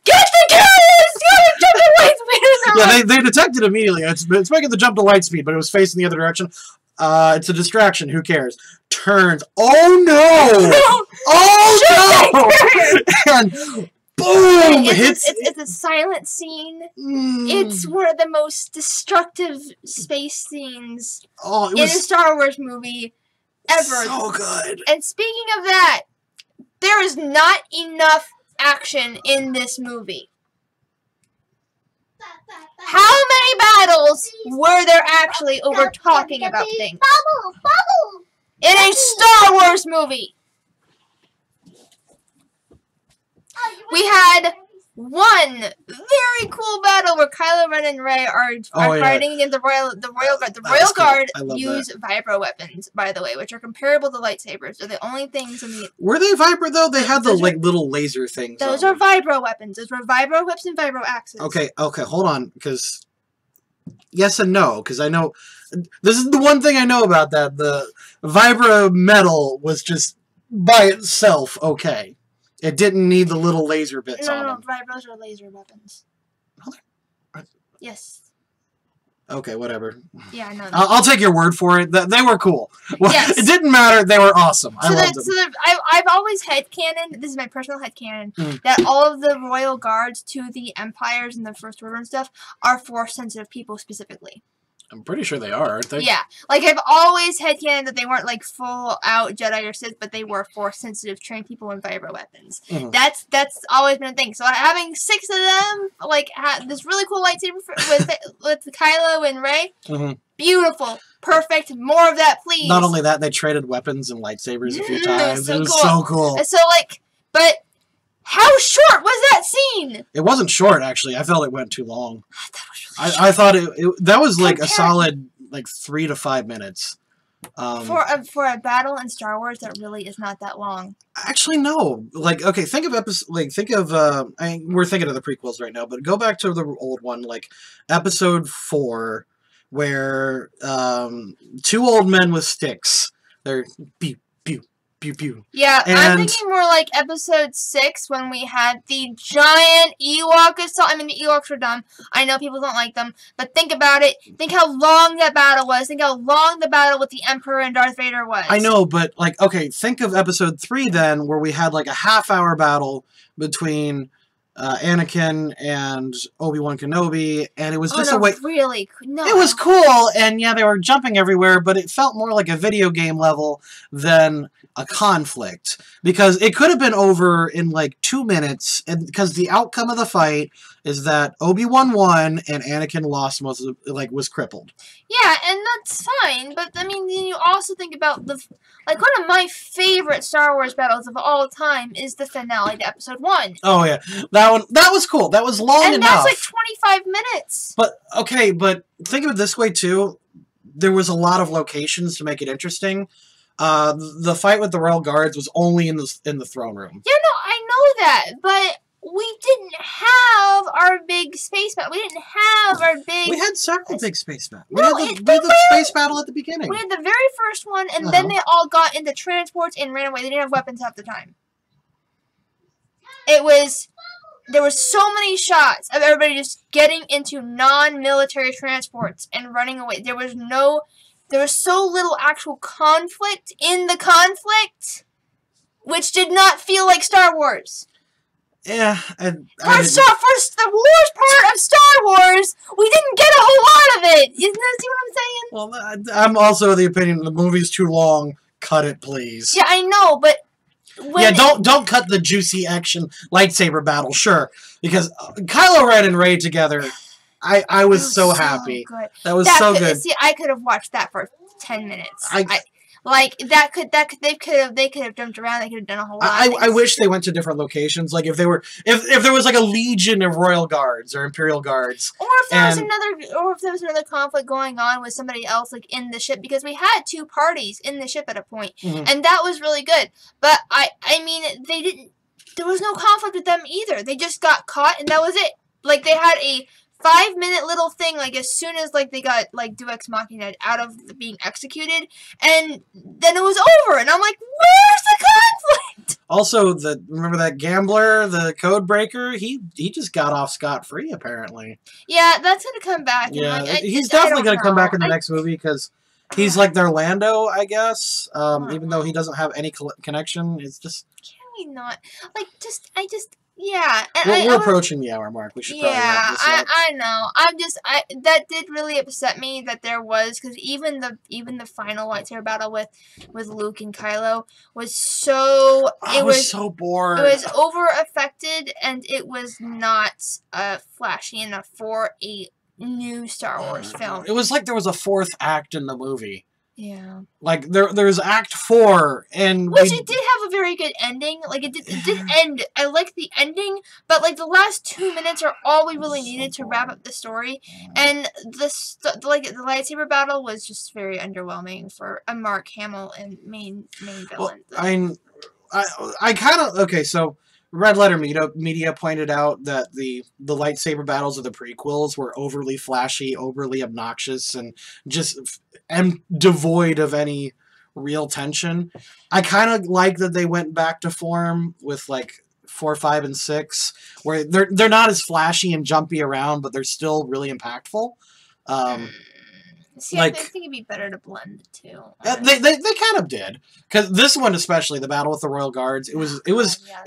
Speaker 2: carrier, it's gonna jump to light speed.
Speaker 1: Yeah, they detected immediately. It's making the jump to light speed, but it was facing the other direction. It's a distraction. Who cares? Turns. Oh no! Oh no! And boom!
Speaker 2: It's a silent scene. It's one of the most destructive space scenes in a Star Wars movie ever.
Speaker 1: So good.
Speaker 2: And speaking of that, there is not enough action in this movie. How many battles were there actually over talking about things? In a Star Wars movie! We had one very cool battle where Kylo Ren and Rey are fighting against the Royal Guard. The Royal Guard use vibro weapons, by the way, which are comparable to lightsabers. They're the only things in the...
Speaker 1: Were they vibro, though? They had the, like, little laser things.
Speaker 2: Those are vibro weapons. Those were vibro whips and vibro axes.
Speaker 1: Okay, hold on, because... Yes and no, because I know... This is the one thing I know about that. The vibro metal was just, by itself, okay. It didn't need the little laser bits on them.
Speaker 2: No, vibros are laser weapons. Yes.
Speaker 1: Okay, whatever.
Speaker 2: Yeah, no.
Speaker 1: I'll take your word for it. They were cool. Well,
Speaker 2: yes.
Speaker 1: It didn't matter. They were awesome. I loved them.
Speaker 2: I've always headcanon, this is my personal headcanon, that all of the royal guards to the empires and the First Order and stuff are Force-sensitive people specifically.
Speaker 1: I'm pretty sure they are, aren't they?
Speaker 2: Yeah. Like, I've always headcanon that they weren't, like, full-out Jedi or Sith, but they were Force-sensitive, trained people in vibro weapons. That's always been a thing. So having 6 of them, like, this really cool lightsaber with Kylo and Rey, beautiful. Perfect. More of that, please.
Speaker 1: Not only that, they traded weapons and lightsabers a few times. It was so cool.
Speaker 2: So, like, but... How short was that scene?
Speaker 1: It wasn't short, actually. I felt it went too long. I thought that was like a solid like 3 to 5 minutes.
Speaker 2: For a battle in Star Wars, that really is not that long.
Speaker 1: Actually, no. Like, okay, we're thinking of the prequels right now, but go back to the old one, like Episode 4, where 2 old men with sticks. They're beep. Pew pew.
Speaker 2: Yeah, I'm thinking more like Episode 6 when we had the giant Ewok assault. I mean, the Ewoks were dumb. I know people don't like them, but think about it. Think how long that battle was. Think how long the battle with the Emperor and Darth Vader was.
Speaker 1: I know, but like, okay, think of Episode 3 then, where we had like a half-hour battle between Anakin and Obi-Wan Kenobi, and it was just
Speaker 2: no,
Speaker 1: a way.
Speaker 2: Really? No.
Speaker 1: It was cool, and yeah, they were jumping everywhere, but it felt more like a video game level than a conflict, because it could have been over in like 2 minutes, and because the outcome of the fight is that Obi-Wan won and Anakin lost most of was crippled.
Speaker 2: Yeah, and that's fine, but I mean, you also think about one of my favorite Star Wars battles of all time is the finale to Episode 1.
Speaker 1: Oh yeah, that was cool. That was long enough.
Speaker 2: And that's like 25 minutes.
Speaker 1: But okay, but think of it this way too. There was a lot of locations to make it interesting. The fight with the Royal Guards was only in the throne room.
Speaker 2: Yeah, no, I know that, but we didn't have our big space battle. We didn't have our big...
Speaker 1: We had several big space battles.
Speaker 2: No,
Speaker 1: we had the space battle at the beginning.
Speaker 2: We had the very first one, and then they all got into transports and ran away. They didn't have weapons half the time. There were so many shots of everybody just getting into non-military transports and running away. There was so little actual conflict in the conflict, which did not feel like Star Wars.
Speaker 1: Yeah,
Speaker 2: For the wars part of Star Wars, we didn't get a whole lot of it. You see what I'm saying?
Speaker 1: Well, I'm also of the opinion the movie's too long. Cut it, please.
Speaker 2: Yeah, I know, but
Speaker 1: don't cut the juicy action lightsaber battle, sure, because Kylo Ren and Rey together, I was so happy.
Speaker 2: Good.
Speaker 1: That was so good.
Speaker 2: See, I could have watched that for 10 minutes. They could have jumped around. They could have done a whole lot.
Speaker 1: I wish they went to different locations. Like if there was like a legion of Royal Guards or Imperial Guards,
Speaker 2: or if there was another conflict going on with somebody else like in the ship, because we had 2 parties in the ship at a point, and that was really good. But I mean, they didn't. There was no conflict with them either. They just got caught, and that was it. Like they had a 5-minute little thing, like as soon as like they got like Deus Ex Machina out of being executed, and then it was over, and I'm like, where's the conflict?
Speaker 1: Also, remember that gambler, the code breaker? He just got off scot-free apparently.
Speaker 2: Yeah, that's gonna come back.
Speaker 1: Yeah, he's definitely gonna come back in the next movie because he's like their Lando, I guess. Even though he doesn't have any connection, it's just. Can
Speaker 2: we not Yeah,
Speaker 1: and we're approaching the hour mark. We should probably wrap this up.
Speaker 2: I know. That did really upset me that there was, because even the final lightsaber battle with Luke and Kylo was so.
Speaker 1: I was so bored.
Speaker 2: It was over affected, and it was not flashy enough for a new Star Wars film.
Speaker 1: It was like there was a 4th act in the movie.
Speaker 2: Yeah.
Speaker 1: Like there's Act 4, and
Speaker 2: which it did have a very good ending. Like it did end. I like the ending, but like the last 2 minutes are all we really needed to wrap up the story. And the lightsaber battle was just very underwhelming for a Mark Hamill and main villain.
Speaker 1: Well, I kind of okay. So Red Letter Media pointed out that the lightsaber battles of the prequels were overly flashy, overly obnoxious, and just devoid of any real tension. I kind of like that they went back to form with like 4, 5, and 6, where they're not as flashy and jumpy around, but they're still really impactful.
Speaker 2: See, I think it'd be better to blend the two.
Speaker 1: They kind of did, because this one especially, the battle with the Royal Guards, it was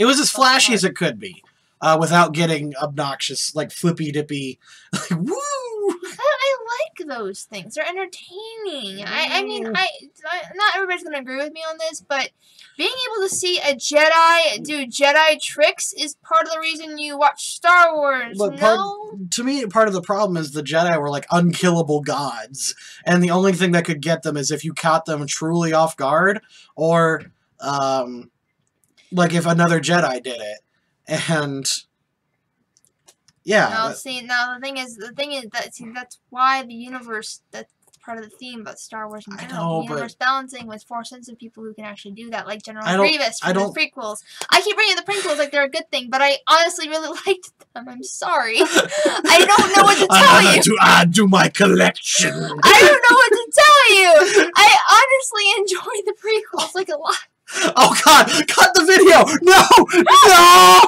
Speaker 1: as flashy as it could be, without getting obnoxious, like flippy dippy, like woo.
Speaker 2: I like those things. They're entertaining. I mean, not everybody's gonna agree with me on this, but being able to see a Jedi do Jedi tricks is part of the reason you watch Star Wars.
Speaker 1: But to me, part of the problem is the Jedi were like unkillable gods, and the only thing that could get them is if you caught them truly off guard, or like if another Jedi did it, and. Yeah.
Speaker 2: No, the thing is that's why the universe, that's part of the theme about Star Wars in general. The universe balancing with 4 sets of people who can actually do that, like General Grievous from the prequels. I keep bringing the prequels like they're a good thing, but I honestly really liked them. I'm sorry. I don't know what to tell you.
Speaker 1: To add to my collection.
Speaker 2: I don't know what to tell you. I honestly enjoy the prequels like a lot.
Speaker 1: Oh God! Cut the video! No! No!